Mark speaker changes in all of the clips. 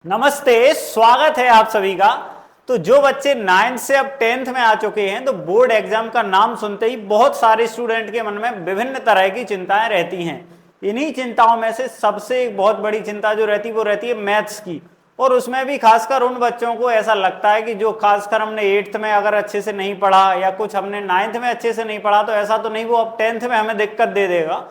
Speaker 1: नमस्ते, स्वागत है आप सभी का। तो जो बच्चे 9th से अब 10th में आ चुके हैं तो बोर्ड एग्जाम का नाम सुनते ही बहुत सारे स्टूडेंट के मन में विभिन्न तरह की चिंताएं रहती हैं। इन्हीं चिंताओं में से सबसे एक बहुत बड़ी चिंता जो रहती है वो रहती है मैथ्स की। और उसमें भी खासकर उन बच्चों को ऐसा लगता है कि जो खासकर हमने 8th में अगर अच्छे से नहीं पढ़ा या कुछ हमने 9th में अच्छे से नहीं पढ़ा तो ऐसा तो नहीं वो अब 10th में हमें दिक्कत दे देगा।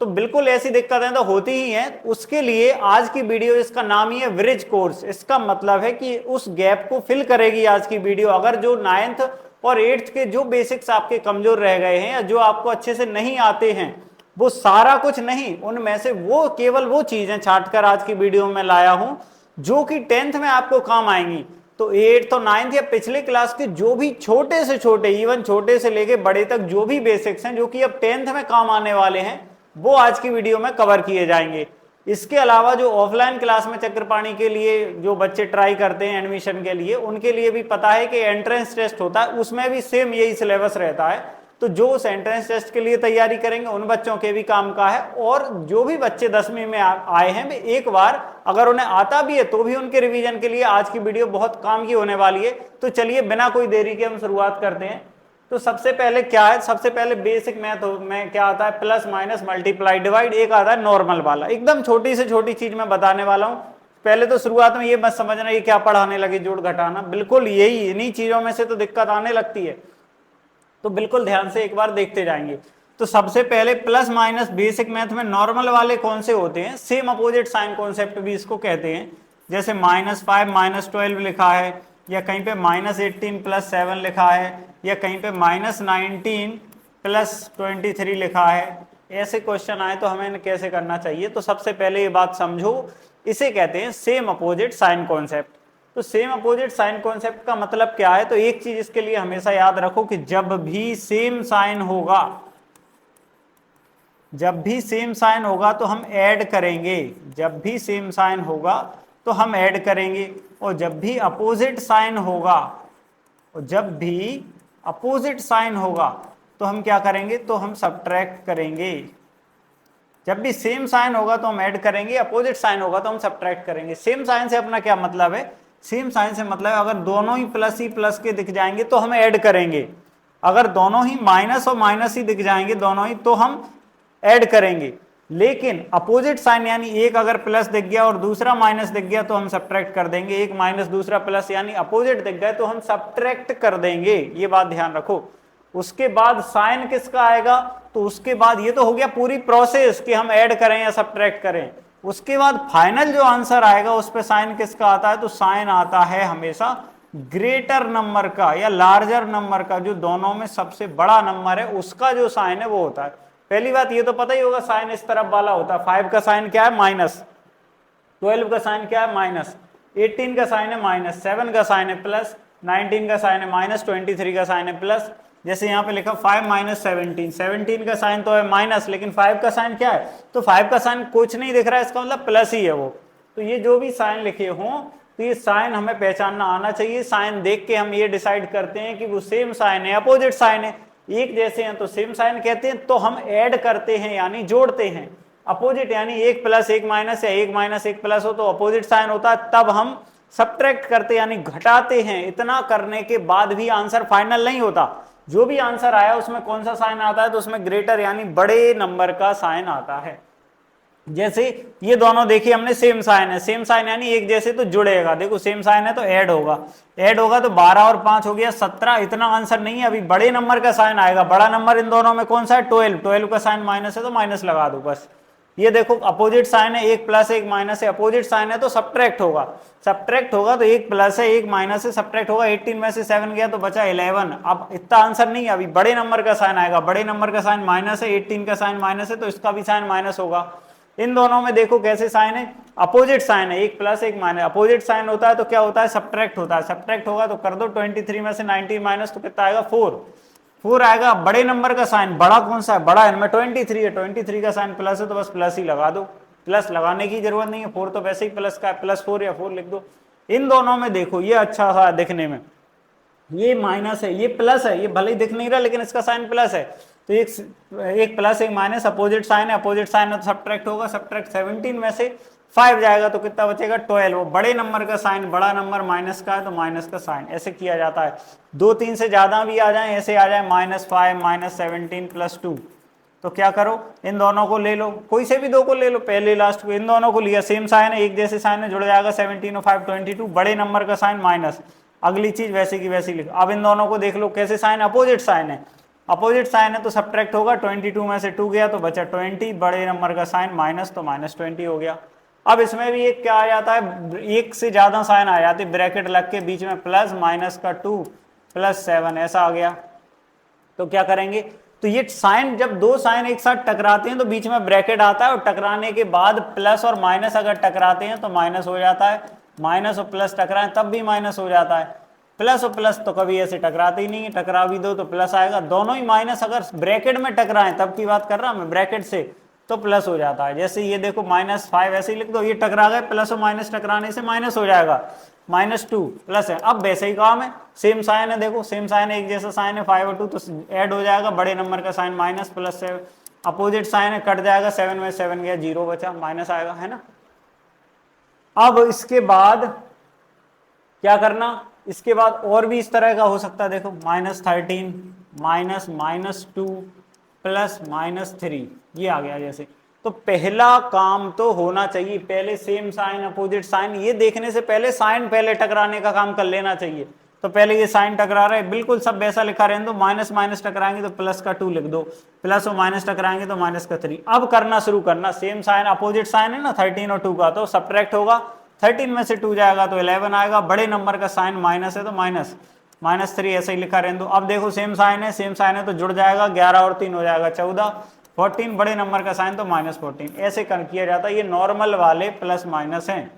Speaker 1: तो बिल्कुल ऐसी दिक्कतें तो होती ही हैं। उसके लिए आज की वीडियो, इसका नाम ही है ब्रिज कोर्स। इसका मतलब है कि उस गैप को फिल करेगी आज की वीडियो। अगर जो 9th और 8th के जो बेसिक्स आपके कमजोर रह गए हैं या जो आपको अच्छे से नहीं आते हैं, वो सारा कुछ नहीं, उनमें से वो केवल वो चीजें छांटकर आज की वीडियो में लाया हूं जो कि 10th में आपको काम आएंगी। तो 8th और 9th या पिछले क्लास के जो भी छोटे से छोटे, इवन छोटे से लेके बड़े तक जो भी बेसिक्स हैं जो कि अब 10th में काम आने वाले हैं, वो आज की वीडियो में कवर किए जाएंगे। इसके अलावा जो ऑफलाइन क्लास में चक्रपाणी के लिए जो बच्चे ट्राई करते हैं एडमिशन के लिए, उनके लिए भी पता है कि एंट्रेंस टेस्ट होता है, उसमें भी सेम यही सिलेबस रहता है। तो जो उस एंट्रेंस टेस्ट के लिए तैयारी करेंगे उन बच्चों के भी काम का है। और जो भी बच्चे 10वीं में आए हैं, वे एक बार अगर उन्हें आता भी है तो भी उनके रिवीजन के लिए आज की वीडियो बहुत काम की होने वाली है। तो चलिए बिना कोई देरी के हम शुरुआत करते हैं। तो सबसे पहले क्या है, सबसे पहले बेसिक मैथ में क्या आता है, प्लस माइनस मल्टीप्लाई डिवाइड। एक आता है नॉर्मल वाला, एकदम छोटी से छोटी चीज मैं बताने वाला हूं। पहले तो शुरुआत में ये मत समझना ये क्या पढ़ाने लगे जोड़ घटाना, बिल्कुल यही, इन्हीं चीजों में से तो दिक्कत आने लगती है। तो बिल्कुल ध्यान से एक बार देखते जाएंगे। तो सबसे पहले प्लस माइनस बेसिक मैथ में नॉर्मल वाले कौन से होते हैं, सेम अपोजिट साइन कॉन्सेप्ट भी इसको कहते हैं। जैसे -5 -12 लिखा है, या कहीं पे -18 + 7 लिखा है, या कहीं पे -19 + 23 लिखा है। ऐसे क्वेश्चन आए तो हमें कैसे करना चाहिए। तो सबसे पहले ये बात समझो, इसे कहते हैं सेम अपोजिट साइन कॉन्सेप्ट। तो सेम अपोजिट साइन कॉन्सेप्ट का मतलब क्या है, तो एक चीज इसके लिए हमेशा याद रखो कि जब भी सेम साइन होगा, जब भी सेम साइन होगा तो हम ऐड करेंगे। जब भी सेम साइन होगा तो हम ऐड करेंगे। और जब भी अपोजिट साइन होगा, और जब भी अपोजिट साइन होगा तो हम क्या करेंगे, तो हम सब्ट्रैक्ट करेंगे। जब भी सेम साइन होगा तो हम ऐड करेंगे, अपोजिट साइन होगा तो हम सब्ट्रैक्ट करेंगे। सेम साइन से अपना क्या मतलब है, सेम साइन से मतलब अगर दोनों ही प्लस ही प्लस के दिख जाएंगे तो हम ऐड करेंगे। अगर दोनों ही माइनस और माइनस ही दिख जाएंगे दोनों ही, तो हम ऐड करेंगे। लेकिन अपोजिट साइन यानी एक अगर प्लस दिख गया और दूसरा माइनस दिख गया तो हम सब्ट्रैक्ट कर देंगे। एक माइनस दूसरा प्लस यानी अपोजिट दिख गए तो हम सब्ट्रैक्ट कर देंगे, ये बात ध्यान रखो। उसके बाद साइन किसका आएगा, तो उसके बाद ये तो हो गया पूरी प्रोसेस कि हम ऐड करें या सब्ट्रैक्ट करें। उसके बाद फाइनल जो आंसर आएगा उस पे साइन किसका आता है, तो साइन आता है हमेशा ग्रेटर नंबर का या लार्जर नंबर का। जो दोनों में सबसे बड़ा नंबर है उसका जो साइन है वो होता है। पहली बात ये तो पता ही होगा, साइन इस तरफ वाला होता है। 5 का साइन क्या है, माइनस। 12 का साइन क्या है, माइनस। 18 का साइन है माइनस। 7 का साइन है प्लस। 19 का साइन है माइनस। 23 का साइन है प्लस। जैसे यहाँ पे लिखा 5 - 17, 17 का साइन तो है माइनस, लेकिन 5 का साइन क्या है, तो 5 का साइन कुछ नहीं दिख रहा है, इसका मतलब प्लस ही है वो। तो ये जो भी साइन लिखे हों तो ये साइन हमें पहचानना आना चाहिए। साइन देख के हम ये डिसाइड करते हैं कि वो सेम साइन है, अपोजिट साइन है। एक जैसे हैं तो सेम साइन कहते हैं, तो हम ऐड करते हैं यानी जोड़ते हैं। अपोजिट यानी 1 + 1 माइनस या 1 - 1 प्लस हो तो अपोजिट साइन होता है, तब हम सब्ट्रैक्ट करते यानी घटाते हैं। इतना करने के बाद भी आंसर फाइनल नहीं होता। जो भी आंसर आया उसमें कौन सा साइन आता है, तो उसमें ग्रेटर यानी बड़े नंबर का साइन आता है। जैसे ये दोनों देखिए हमने सेम साइन है, सेम साइन यानी एक जैसे तो जुड़ेगा। देखो सेम साइन है तो ऐड होगा, ऐड होगा तो 12 और 5 हो गया 17। इतना आंसर नहीं है, अभी बड़े नंबर का साइन आएगा। बड़ा नंबर इन दोनों में कौन सा है, 12। 12 का साइन माइनस है तो माइनस लगा दो बस। ये देखो अपोजिट साइन है, 1 + 1 माइनस है। अपोजिट साइन है तो सब्ट्रैक्ट होगा, सब्ट्रैक्ट होगा तो 1 प्लस है 1 माइनस है, सब्ट्रैक्ट होगा। 18 में से 7 गया तो बचा 11। अब इतना आंसर नहीं है, अभी बड़े नंबर का साइन आएगा। बड़े नंबर का साइन माइनस है, 18 का साइन माइनस है तो इसका भी साइन माइनस होगा। इन दोनों में देखो कैसे साइन है, अपोजिट साइन है, 1 + 1 माइनस। अपोजिट साइन होता है तो क्या होता है, सब्ट्रैक्ट होता है। सब्ट्रैक्ट होगा तो कर दो 23 में से 19 माइनस तो कितना आएगा, 4 आएगा। बड़े नंबर का साइन, बड़ा कौन सा है, बड़ा इनमें 23 है। 23 का साइन प्लस है तो बस प्लस ही लगा दो, प्लस लगाने की जरूरत नहीं है, 4 तो वैसे ही प्लस का है, +4 या 4 लिख दो। इन दोनों में देखो ये अच्छा सा दिखने में, ये माइनस है ये प्लस है, ये भले ही दिख नहीं रहा लेकिन इसका साइन प्लस है। तो एक प्लस एक माइनस, अपोजिट साइन है, अपोजिट साइन है तो सब्ट्रैक्ट होगा। सब्ट्रैक्ट 17 में से 5 जाएगा तो कितना बचेगा 12। वो बड़े नंबर का साइन, बड़ा नंबर माइनस का है तो माइनस का साइन, ऐसे किया जाता है। 2 3 से ज्यादा भी आ जाए, ऐसे आ जाए -5 -17 +2, तो क्या करो इन दोनों को ले लो, कोई से भी दो को ले लो, पहले लास्ट को, इन दोनों को लिया, सेम साइन है, एक जैसे साइन है, जुड़ जाएगा 17 और 5 22, बड़े नंबर का साइन माइनस, अगली चीज वैसी की वैसी लिखो। अब इन दोनों को देख लो कैसे साइन, अपोजिट साइन है, अपोजिट साइन है तो सब्ट्रैक्ट होगा, 22 में से 2 गया तो बचा 20, बड़े नंबर का साइन माइनस तो -20 हो गया। अब इसमें भी एक क्या आ जाता है, एक से ज्यादा साइन आ जाते, ब्रैकेट लग के बीच में प्लस माइनस का 2 +7 ऐसा आ गया, तो क्या करेंगे, तो ये साइन, जब दो साइन एक साथ टकराते हैं तो बीच में ब्रैकेट आता है, और टकराने के बाद प्लस और माइनस अगर टकराते हैं तो माइनस हो जाता है, माइनस और प्लस टकराएं तब भी माइनस हो जाता है, प्लस और प्लस तो कभी ऐसे टकराते ही नहीं है, टकरा भी दो तो प्लस आएगा, दोनों ही माइनस अगर ब्रैकेट में टकराएं तब की बात कर रहा मैं, ब्रैकेट से तो प्लस हो जाता है। जैसे ये देखो -5 ऐसे ही लिख दो, ये टकरा गए, प्लस और माइनस टकराने से माइनस हो जाएगा, -2 प्लस है। अब वैसे ही काम है, सेम साइन है, देखो सेम साइन है, एक जैसा साइन है, 5 और 2 तो ऐड हो जाएगा, बड़े नंबर का sign minus plus 7, opposite sign है, कट जाएगा, 7 में 7 गया, 0 बचा, माइनस आएगा, है ना। अब इसके बाद क्या करना, इसके बाद और भी इस तरह का हो सकता है, देखो -13 -2 प्लस -3 ये आ गया जैसे। तो पहला काम तो होना चाहिए, पहले सेम साइन अपोजिट साइन, ये देखने से पहले साइन पहले टकराने का काम कर लेना चाहिए। तो पहले ये साइन टकरा रहा है, बिल्कुल सब वैसा लिखा रहने दो, माइनस माइनस टकराएंगे तो प्लस का 2 लिख दो, प्लस और माइनस टकराएंगे तो माइनस का 3। अब करना शुरू करना, सेम साइन अपोजिट साइन है ना 13 और 2 का, तो सब्ट्रैक्ट होगा, 13 में से 2 जाएगा तो 11 आएगा, बड़े नंबर का साइन माइनस है तो -3 ऐसे ही लिखा रहने दो। अब देखो सेम साइन है तो जुड़ जाएगा, 11 और 3 हो जाएगा 14, 14 बड़े नंबर का साइन तो -14, ऐसे किया जाता है। ये नॉर्मल वाले प्लस माइनस हैं।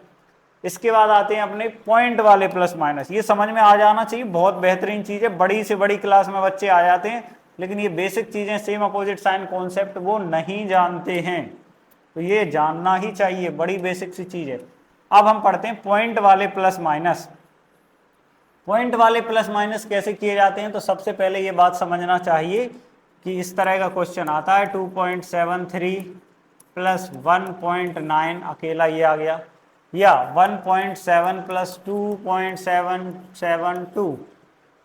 Speaker 1: इसके बाद आते हैं अपने पॉइंट वाले प्लस माइनस, ये समझ में आ जाना चाहिए, बहुत बेहतरीन चीज है, बड़ी से बड़ी क्लास में बच्चे आ जाते हैं लेकिन ये बेसिक चीजें, सेम अपोजिट साइन कॉन्सेप्ट वो नहीं जानते हैं, तो ये जानना ही चाहिए, बड़ी बेसिक सी चीज है। अब हम पढ़ते हैं पॉइंट वाले प्लस माइनस। पॉइंट वाले प्लस माइनस कैसे किए जाते हैं, तो सबसे पहले ये बात समझना चाहिए कि इस तरह का क्वेश्चन आता है, 2.73 प्लस 1.9 अकेला ये आ गया, या 1.7 प्लस 2.772,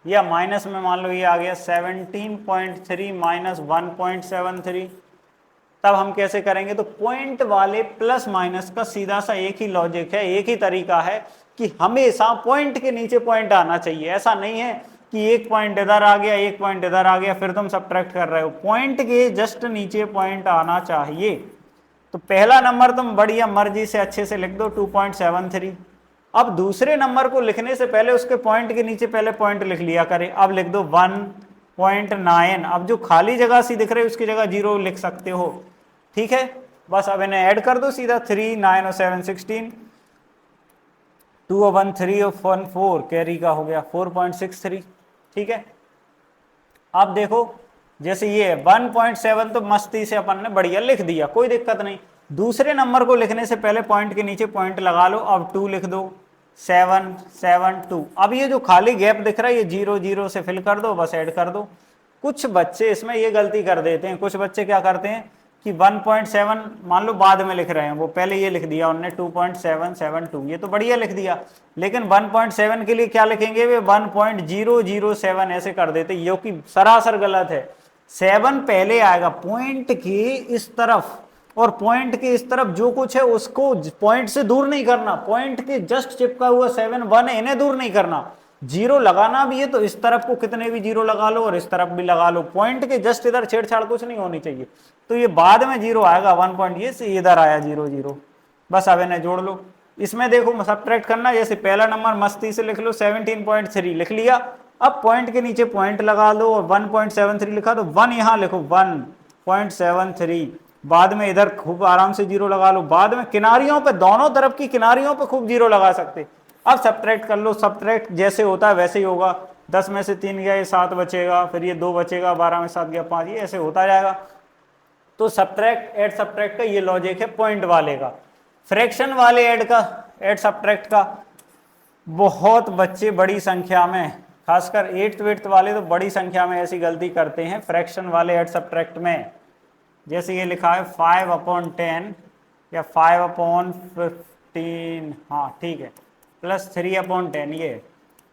Speaker 1: या माइनस में मान लो ये आ गया 17.3 माइनस 1.73। तब हम कैसे करेंगे, तो पॉइंट वाले प्लस माइनस का सीधा सा एक ही लॉजिक है, एक ही तरीका है कि हमेशा पॉइंट के नीचे पॉइंट आना चाहिए। ऐसा नहीं है कि एक पॉइंट इधर आ गया, एक पॉइंट इधर आ गया, फिर तुम सब्ट्रैक्ट कर रहे हो, पॉइंट के जस्ट नीचे पॉइंट आना चाहिए। तो पहला नंबर तुम बढ़िया मर्जी से अच्छे से लिख दो 2.73। अब दूसरे नंबर को लिखने से पहले उसके पॉइंट के नीचे पहले पॉइंट लिख लिया करें। अब लिख दो 1.9, अब जो खाली जगह सी दिख रही है उसकी जगह 0 लिख सकते हो, ठीक है। बस अब इन्हें ऐड कर दो सीधा, 3 9 और 7 16, 2 और 1 3 और 1 4, कैरी का हो गया 4.63, ठीक है। अब देखो जैसे ये 1.7 तो मस्ती से अपन ने बढ़िया लिख दिया, कोई दिक्कत नहीं। दूसरे नंबर को लिखने से पहले पॉइंट के नीचे पॉइंट लगा लो, अब 2 लिख दो, 7 7 2। अब ये जो खाली गैप दिख रहा है ये 0 0 से फिल कर दो, बस ऐड कर दो। कुछ बच्चे इसमें ये गलती कर देते हैं, कुछ बच्चे क्या करते हैं कि 1.7 मान लो बाद में लिख रहे हैं, वो पहले ये लिख दिया उन्होंने 2.772, ये तो बढ़िया लिख दिया, लेकिन 1.7 के लिए क्या लिखेंगे वे 1.007 ऐसे कर देते, जो कि सरासर गलत है। 7 पहले आएगा पॉइंट के इस तरफ, और पॉइंट के इस तरफ जो कुछ है उसको पॉइंट से दूर नहीं करना, पॉइंट के जस्ट चिपका हुआ 7 1 है, इन्हें दूर नहीं करना। 0 लगाना भी है तो इस तरफ को कितने भी 0 लगा लो और इस तरफ भी लगा लो, पॉइंट के जस्ट इधर छेड़छाड़ कुछ नहीं होनी चाहिए। तो ये बाद में 0 आएगा 1 पॉइंट, ये से इधर आया 0 0, बस अब इन्हें जोड़ लो। इसमें देखो सब्ट्रैक्ट करना, जैसे पहला नंबर मस्ती से लिख लो 17.3 लिख लिया, अब पॉइंट के नीचे पॉइंट लगा लो और 1.73 लिखा तो 1 यहां लिखो 1.73, बाद में इधर खूब आराम से 0 लगा लो, बाद में किनारियों पे, दोनों तरफ की किनारियों पे खूब 0 लगा सकते। अब सब्ट्रैक्ट कर लो, सब्ट्रैक्ट जैसे होता है वैसे ही होगा, 10 में से 3 गया ये 7 बचेगा, फिर ये 2 बचेगा, 12 में 7 गया 5, ये ऐसे होता जाएगा। तो सब्ट्रैक्ट ऐड सब्ट्रैक्ट का ये लॉजिक है पॉइंट वाले का। फ्रैक्शन वाले ऐड का, ऐड सब्ट्रैक्ट का बहुत बच्चे बड़ी संख्या में, खासकर 8th 8th वाले तो बड़ी संख्या में ऐसी गलती करते हैं फ्रैक्शन वाले ऐड सब्ट्रैक्ट में। जैसे ये लिखा है 5/10 या 5/15, हाँ ठीक है, प्लस 3/10 ये है।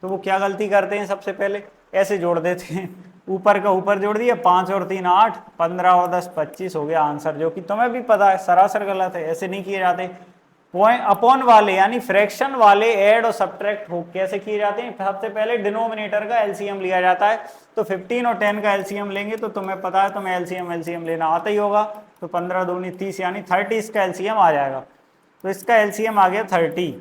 Speaker 1: तो वो क्या गलती करते हैं, सबसे पहले ऐसे जोड़ देते हैं, ऊपर का ऊपर जोड़ दिया, 5 और 3 8, 15 और 10 25 हो गया आंसर, जो कि तुम्हें भी पता है सरासर गलत है, ऐसे नहीं किए जाते। पॉइंट अपॉन वाले यानी फ्रैक्शन वाले ऐड और सब्ट्रैक्ट हो कैसे किए जाते हैं, सबसे पहले डिनोमिनेटर का एलसीएम लिया जाता है। तो 15 और 10 का एलसीएम लेंगे, तो तुम्हें पता है, तुम्हें एलसीएम लेना आता ही होगा। तो 15 दूनी 30 यानी 30 इसका एलसीएम आ जाएगा। तो इसका एलसीएम आ गया 30।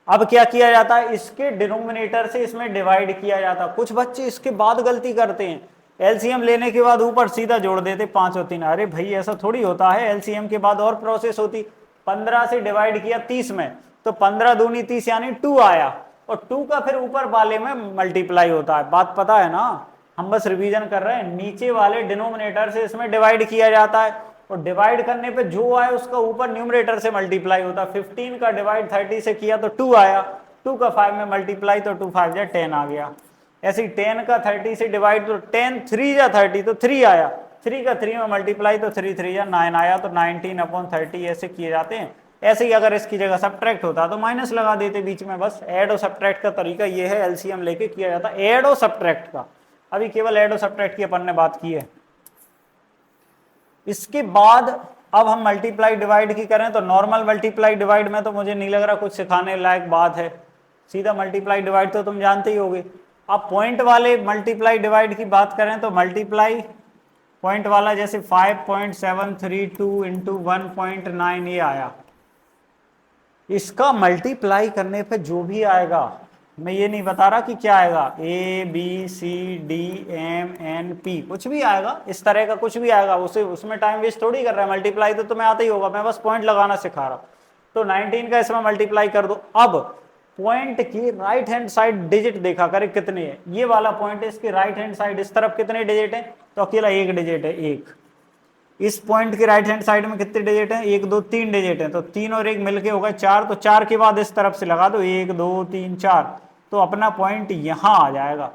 Speaker 1: अब क्या किया जाता है, इसके डिनोमिनेटर से इसमें डिवाइड किया जाता है। कुछ बच्चे इसके बाद गलती करते हैं, एलसीएम लेने के बाद ऊपर सीधा जोड़ देते 5 और 3। अरे भाई ऐसा थोड़ी होता है, एलसीएम के बाद और प्रोसेस होती। 15 से डिवाइड किया 30 में, तो 15 दूनी 30 यानी 2 आया, और 2 का फिर ऊपर वाले में मल्टीप्लाई होता है। बात पता है ना, हम बस रिवीजन कर रहे हैं। नीचे वाले डिनोमिनेटर से इसमें डिवाइड किया जाता है, और डिवाइड करने पे जो आए उसका ऊपर न्यूमरेटर से मल्टीप्लाई होता है। 15 का डिवाइड 30 से किया तो 2 आया, 2 का 5 में मल्टीप्लाई तो 2 5 जा 10 आ गया। ऐसे ही 10 का 30 से डिवाइड तो 10 3 जा 30 तो 3 आया, 3 का 3 में मल्टीप्लाई तो 3 3 जा 9 आया, तो 19/30 ऐसे किए जाते हैं। ऐसे ही अगर इसकी जगह सब्ट्रैक्ट होता तो माइनस लगा देते बीच में। बस ऐड और सब्ट्रैक्ट का तरीका ये है, एलसीएम लेके किया जाता है ऐड और सब्ट्रैक्ट का। अभी केवल ऐड और सब्ट्रैक्ट की अपन ने बात की है। इसके बाद अब हम मल्टीप्लाई डिवाइड की करें, तो नॉर्मल मल्टीप्लाई डिवाइड में तो मुझे नहीं लग रहा कुछ सिखाने लायक बात है, सीधा मल्टीप्लाई डिवाइड तो तुम जानते ही होगे। अब पॉइंट वाले मल्टीप्लाई डिवाइड की बात करें, तो मल्टीप्लाई पॉइंट वाला जैसे 5.732 इंटू 1.9 ये आया, इसका मल्टीप्लाई करने पे जो भी आएगा, मैं ये नहीं बता रहा कि क्या आएगा, ABCDEMNP कुछ भी आएगा, इस तरह का कुछ भी आएगा, उसे उसमें टाइम वेस्ट थोड़ी कर रहा है, मल्टीप्लाई तो तुम्हें आता ही होगा, मैं बस पॉइंट लगाना सिखा रहा हूं। तो 19 का इसमें मल्टीप्लाई कर दो। अब पॉइंट की राइट हैंड साइड डिजिट देखा करे कितने है, ये वाला पॉइंट है, इसकी राइट हैंड साइड इस तरफ कितने डिजिट है, तो अकेला एक डिजिट है, एक। इस पॉइंट के राइट हैंड साइड में कितने डिजिट हैं, 1 2 3 डिजिट हैं, तो 3 और 1 मिलके होगा 4, तो 4 के बाद इस तरफ से लगा दो 1 2 3 4, तो अपना पॉइंट यहां आ जाएगा।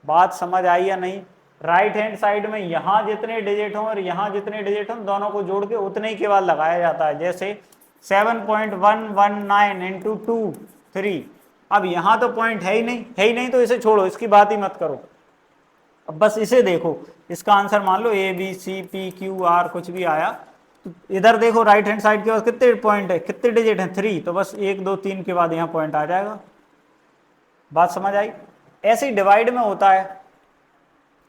Speaker 1: बात समझ आई या नहीं, राइट हैंड साइड में यहां जितने डिजिट हों और यहां जितने डिजिट हों दोनों को जोड़ के उतने ही के बाद लगाया जाता है। जैसे 7.119 इंटू 2 3, अब यहां तो पॉइंट है ही नहीं, तो इसे छोड़ो, इसकी बात ही मत करो। अब बस इसे देखो, इसका आंसर मान लो ABCPQR कुछ भी आया, तो इधर देखो राइट हैंड साइड के पास कितने पॉइंट है, कितने डिजिट हैं, 3, तो बस 1 2 3 के बाद यहाँ पॉइंट आ जाएगा। बात समझ आई। ऐसे ही डिवाइड में होता है।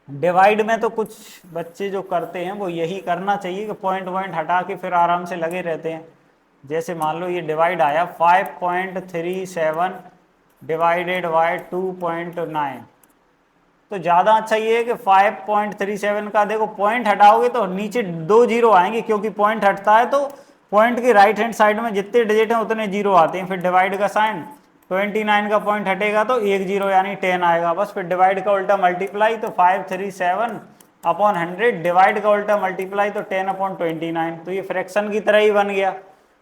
Speaker 1: डिवाइड में तो कुछ बच्चे जो करते हैं वो यही करना चाहिए कि पॉइंट वॉइंट हटा के फिर आराम से लगे रहते हैं। जैसे मान लो ये डिवाइड आया 5.37 डिवाइडेड बाय 2.9, तो ज़्यादा अच्छा ये है कि 5.37 का देखो पॉइंट हटाओगे तो नीचे 2 जीरो आएंगे, क्योंकि पॉइंट हटता है तो पॉइंट की राइट हैंड साइड में जितने डिजिट हैं उतने जीरो आते हैं। फिर डिवाइड का साइन, 29 का पॉइंट हटेगा तो 1 जीरो यानी 10 आएगा। बस फिर डिवाइड का उल्टा मल्टीप्लाई, तो 537/100, डिवाइड का उल्टा मल्टीप्लाई तो 10/29, तो ये फ्रैक्शन की तरह ही बन गया।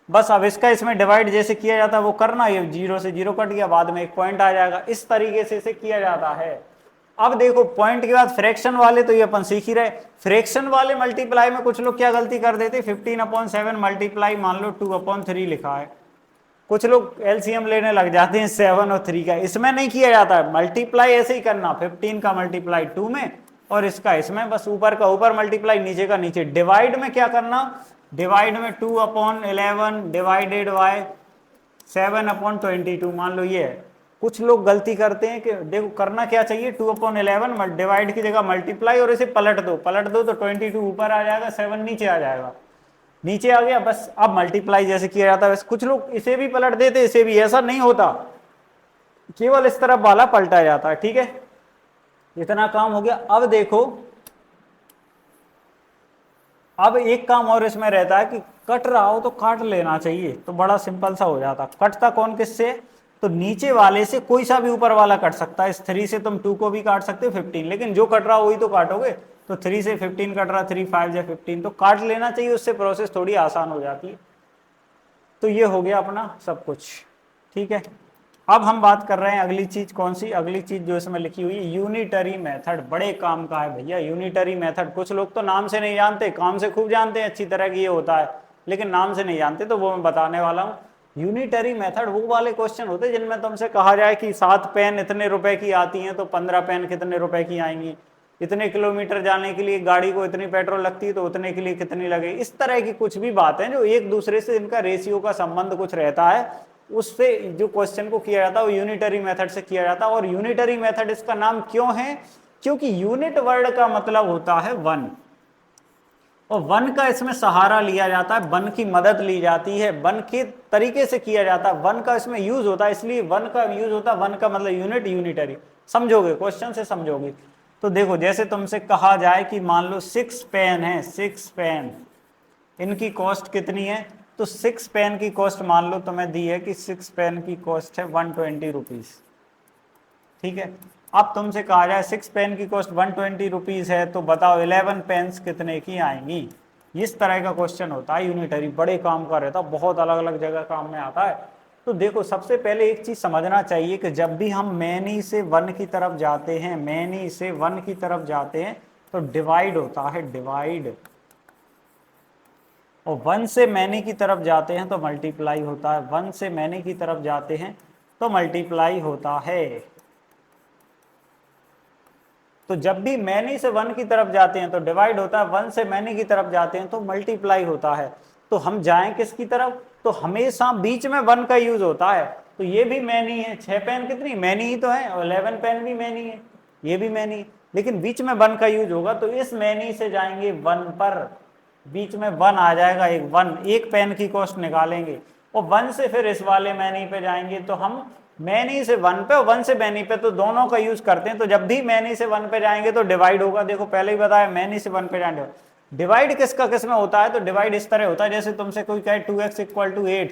Speaker 1: बस अब इसका इसमें डिवाइड जैसे किया जाता है वो करना, ये 0 से 0 कट गया, बाद में एक पॉइंट आ जाएगा, इस तरीके से इसे किया जाता है। अब देखो पॉइंट के बाद फ्रैक्शन वाले तो ये अपन सीख ही रहे। फ्रैक्शन वाले मल्टीप्लाई में कुछ लोग क्या गलती कर देते, 15/7 मल्टीप्लाई मान लो 2/3 लिखा है, कुछ लोग एलसीएम लेने लग जाते हैं 7 और 3 का। इसमें नहीं किया जाता है, मल्टीप्लाई ऐसे ही करना, 15 का मल्टीप्लाई 2 में और इसका इसमें, बस ऊपर का ऊपर मल्टीप्लाई नीचे का नीचे। डिवाइड में क्या करना, डिवाइड में 2/11 डिवाइडेड बाय 7/22 मान लो ये है। कुछ लोग गलती करते हैं कि देखो करना क्या चाहिए, 2/11 डिवाइड की जगह मल्टीप्लाई और इसे पलट दो तो 22 ऊपर आ जाएगा, 7 नीचे आ जाएगा, नीचे आ गया। बस अब मल्टीप्लाई जैसे किया जाता है वैसे कुछ लोग इसे भी पलट देते, इसे भी, ऐसा नहीं होता, केवल इस तरफ वाला पलटा जाता है। ठीक है, इतना काम हो गया। अब देखो, अब एक काम और इसमें रहता है कि कट रहा हो तो काट लेना चाहिए, तो बड़ा सिंपल सा हो जाता। कटता कौन किससे, तो नीचे वाले से कोई सा भी ऊपर वाला कट सकता है। इस 3 से तुम 2 को भी काट सकते हो 15, लेकिन जो कट रहा वही तो काटोगे। तो 3 से 15 कट रहा, 3 5 या 15, तो काट लेना चाहिए, उससे प्रोसेस थोड़ी आसान हो जाती है। तो ये हो गया अपना सब कुछ। ठीक है, अब हम बात कर रहे हैं अगली चीज, कौन सी अगली चीज जो इसमें लिखी हुई है, यूनिटरी मेथड। बड़े काम का है भैया यूनिटरी मेथड। कुछ लोग तो नाम से नहीं जानते, काम से खूब जानते हैं अच्छी तरह की ये होता है। लेकिन नाम से नहीं जानते, तो वो मैं बताने वाला हूँ। यूनिटरी मेथड वो वाले क्वेश्चन होते हैं जिनमें तुमसे कहा जाए कि 7 पेन इतने रुपए की आती हैं, तो 15 पेन कितने रुपए की आएंगी, इतने किलोमीटर जाने के लिए गाड़ी को इतनी पेट्रोल लगती है तो उतने के लिए कितनी लगे, इस तरह की कुछ भी बातें जो एक दूसरे से इनका रेशियो का संबंध कुछ रहता है, उससे जो क्वेश्चन को किया जाता है वो यूनिटरी मेथड से किया जाता है। और यूनिटरी मेथड इसका नाम क्यों है, क्योंकि यूनिट वर्ड का मतलब होता है वन, और वन का इसमें सहारा लिया जाता है, वन की मदद ली जाती है, वन के तरीके से किया जाता है, वन का इसमें यूज होता है, इसलिए वन का यूज होता है। वन का मतलब यूनिट, यूनिटरी, समझोगे, क्वेश्चन से समझोगे। तो देखो, जैसे तुमसे कहा जाए कि मान लो 6 पेन है, 6 पेन, इनकी कॉस्ट कितनी है, तो 6 पेन की कॉस्ट मान लो तुम्हें दी है कि 6 पेन की कॉस्ट है 120 रुपीज, ठीक है। अब तुमसे कहा जाए 6 पेन की कॉस्ट 120 रुपीज है, तो बताओ 11 पेन्स कितने की आएंगी। इस तरह का क्वेश्चन होता है यूनिटरी, बड़े काम का रहता है, बहुत अलग अलग जगह काम में आता है। तो देखो, सबसे पहले एक चीज समझना चाहिए कि जब भी हम मैनी से वन की तरफ जाते हैं, मैनी से वन की तरफ जाते हैं, तो डिवाइड होता है, डिवाइड, और वन से मैनी की तरफ जाते हैं तो मल्टीप्लाई होता है, वन से मैनी की तरफ जाते हैं तो मल्टीप्लाई होता है। तो जब भी मैनी से वन की तरफ जाते हैं तो डिवाइड होता है, वन से मैनी की तरफ जाते हैं तो मल्टीप्लाई होता है। तो हम जाएं किसकी तरफ, तो हमेशा बीच में वन का यूज होता है। तो ये भी मैनी है, 6 पेन कितनी मैनी ही तो है, और 11 पेन भी मैनी है, ये भी मैनी है, लेकिन बीच में वन का यूज होगा, तो इस मैनी से जाएंगे वन पर, बीच में वन आ जाएगा, एक वन, एक पेन की कॉस्ट निकालेंगे, और वन से फिर इस वाले मैनी पे जाएंगे, तो हम मैनी से वन पे और वन से मैनी पे, तो दोनों का यूज करते हैं। तो जब भी मैनी से वन पे जाएंगे तो डिवाइड होगा, देखो पहले ही बताया, मैनी से वन पे जाएंगे। डिवाइड किसका किस में होता है, तो डिवाइड इस तरह होता है, जैसे तुमसे कोई कहे 2x = 8,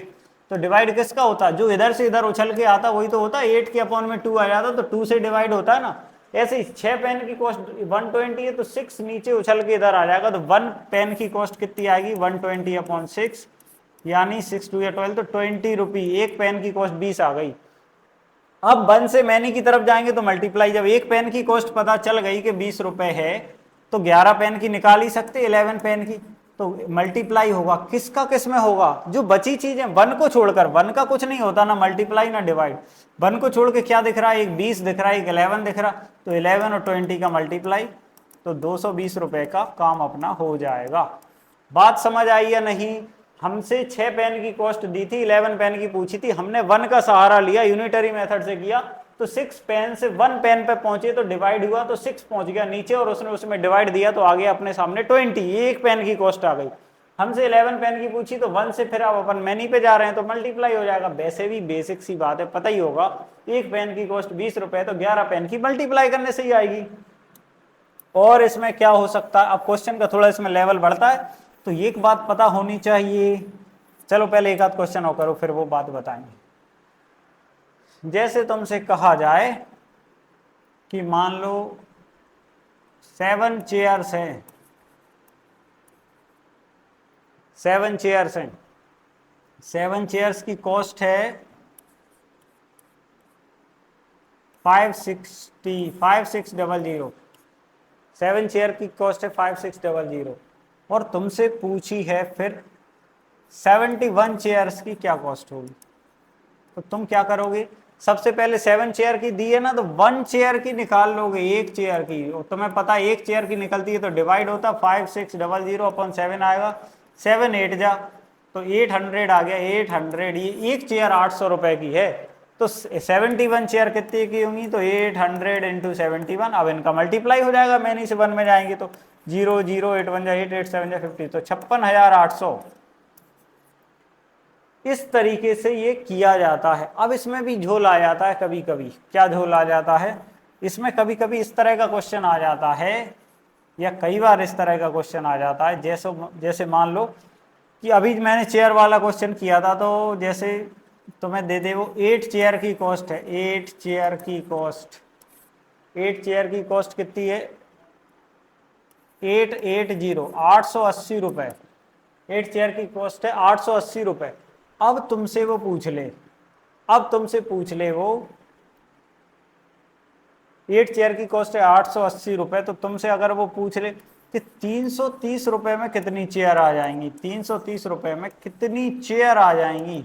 Speaker 1: तो डिवाइड किसका होता है, जो इधर से इधर उछल के आता वही तो होता है, 8 के अपॉन में 2 आ जाता, तो 2 से डिवाइड होता है ना। ऐसे ही 6 पेन की कॉस्ट 120 है, तो 6 नीचे उछल के इधर आ जाएगा, तो 1 पेन की कॉस्ट कितनी आएगी, 120/6, यानी 6 2 या 12, तो 20 रुपी, एक पेन की कॉस्ट 20 आ गई। अब वन से मैनी की तरफ जाएंगे तो मल्टीप्लाई, जब एक पेन की कॉस्ट पता चल गई कि 20 रुपए है, तो 11 पेन की निकाल ही सकते, 11 पेन की, तो मल्टीप्लाई होगा, किसका किस में होगा, जो बची चीजें, वन को छोड़कर, वन का कुछ नहीं होता ना मल्टीप्लाई ना डिवाइड, वन को छोड़ के क्या दिख रहा है, एक 20 दिख रहा है, एक 11 दिख रहा, तो 11 और 20 का मल्टीप्लाई, तो 220 रुपए का काम अपना हो जाएगा। बात समझ आई या नहीं। हमसे 6 पेन की कॉस्ट दी थी, 11 पेन की पूछी थी, हमने वन का सहारा लिया, यूनिटरी मेथड से किया, तो 6 पेन से 1 पेन पे पहुंचे तो डिवाइड हुआ, तो 6 पहुंच गया नीचे, और उसने उसमें डिवाइड दिया तो आ गया अपने सामने 20, एक पेन की कॉस्ट आ गई। हमसे 11 पेन की पूछी, तो 1 से फिर आप अपन मैनी पे जा रहे हैं तो मल्टीप्लाई हो जाएगा। वैसे भी बेसिक सी बात है, पता ही होगा, एक पेन की कॉस्ट 20 रुपए, तो 11 पेन की मल्टीप्लाई करने से ही आएगी। और इसमें क्या हो सकता है, अब क्वेश्चन का थोड़ा इसमें लेवल बढ़ता है, तो एक बात पता होनी चाहिए। चलो पहले एक आध क्वेश्चन और करो, फिर वो बात बताएंगे। जैसे तुमसे कहा जाए कि मान लो 7 चेयर्स हैं, 7 चेयर्स हैं, 7 चेयर्स की कॉस्ट है 5600, 7 चेयर की कॉस्ट है 5600, और तुमसे पूछी है फिर 71 चेयर्स की क्या कॉस्ट होगी। तो तुम क्या करोगे, सबसे पहले 7 चेयर की दी है ना, तो 1 चेयर की निकाल लोगे, एक चेयर की, और तुम्हें पता है एक चेयर की निकलती है तो डिवाइड होता, 5600/7 आएगा, 7 8 जा, तो 800 आ गया, 800, ये एक चेयर 800 रुपए की है, तो 71 चेयर कितने की होंगी, तो 800 × 71, अब इनका मल्टीप्लाई हो जाएगा, मैनी से 1 में जाएंगे तो 0 0 8 1 8 8 7 50, तो 56,800। इस तरीके से ये किया जाता है। अब इसमें भी झोल आ जाता है कभी कभी, क्या झोल आ जाता है इसमें, कभी कभी इस तरह का क्वेश्चन आ जाता है, या कई बार इस तरह का क्वेश्चन आ जाता है, जैसे मान लो कि अभी मैंने चेयर वाला क्वेश्चन किया था, तो जैसे तुम्हें दे दे वो 8 चेयर की कॉस्ट है, 8 चेयर की कॉस्ट, 8 चेयर की कॉस्ट कितनी है, 880 रुपए, 8 चेयर की कॉस्ट है 880 रुपए। अब तुमसे वो पूछ ले, वो 8 चेयर की कॉस्ट है 880 रुपए, तो तुमसे अगर वो पूछ ले कि 330 रुपए में कितनी चेयर आ जाएंगी, 330 रुपए में कितनी चेयर आ जाएंगी।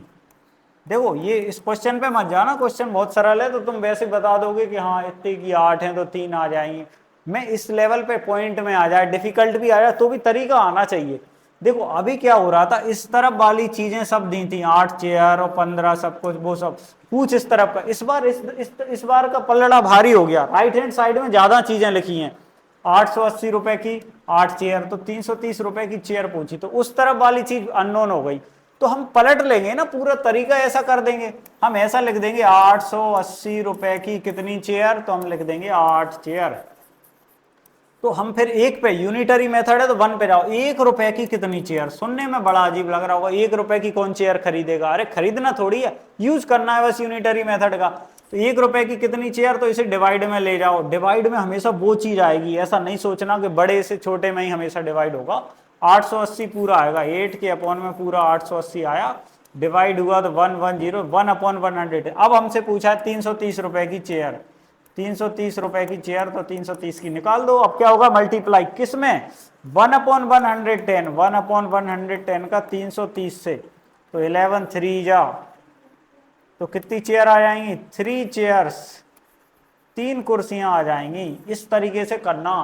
Speaker 1: देखो ये इस क्वेश्चन पे मत जाना, क्वेश्चन बहुत सरल है तो तुम वैसे बता दोगे कि हाँ इतने की 8 है तो 3 आ जाएंगी। मैं इस लेवल पे पॉइंट में आ जाए, डिफिकल्ट भी आ जाए तो भी तरीका आना चाहिए। देखो अभी क्या हो रहा था, इस तरफ वाली चीजें सब दी थी, 8 चेयर और 15 सब कुछ वो सब, पूछ इस तरफ का। इस बार इस बार का पलड़ा भारी हो गया, राइट हैंड साइड में ज्यादा चीजें लिखी हैं। 880 रुपए की 8 चेयर तो 330 रुपए की चेयर पूछी, तो उस तरफ वाली चीज अननोन हो गई। तो हम पलट लेंगे ना, पूरा तरीका ऐसा कर देंगे, हम ऐसा लिख देंगे 880 रुपए की कितनी चेयर, तो हम लिख देंगे 8 चेयर। तो हम फिर एक पे, यूनिटरी मेथड है तो 1 पे जाओ, 1 रुपए की कितनी चेयर। सुनने में बड़ा अजीब लग रहा होगा, 1 रुपए की कौन चेयर खरीदेगा, अरे खरीदना थोड़ी है, यूज करना है बस यूनिटरी मेथड का। तो 1 रुपए की कितनी चेयर, तो इसे डिवाइड में ले जाओ, डिवाइड में हमेशा वो चीज आएगी, ऐसा नहीं सोचना कि बड़े से छोटे में ही हमेशा डिवाइड होगा। 880 पूरा आएगा, 8 के अपॉन में पूरा 880 आया, डिवाइड हुआ तो 110, 1/100। अब हमसे पूछा है 330 रुपए की चेयर, 330 रुपए की चेयर, तो 330 की निकाल दो। अब क्या होगा, मल्टीप्लाई किस में, 1/110, 1/110 का 330 से, तो 11 3 जा, तो कितनी चेयर आ जाएंगी, 3 चेयर्स, 3 कुर्सियां आ जाएंगी। इस तरीके से करना।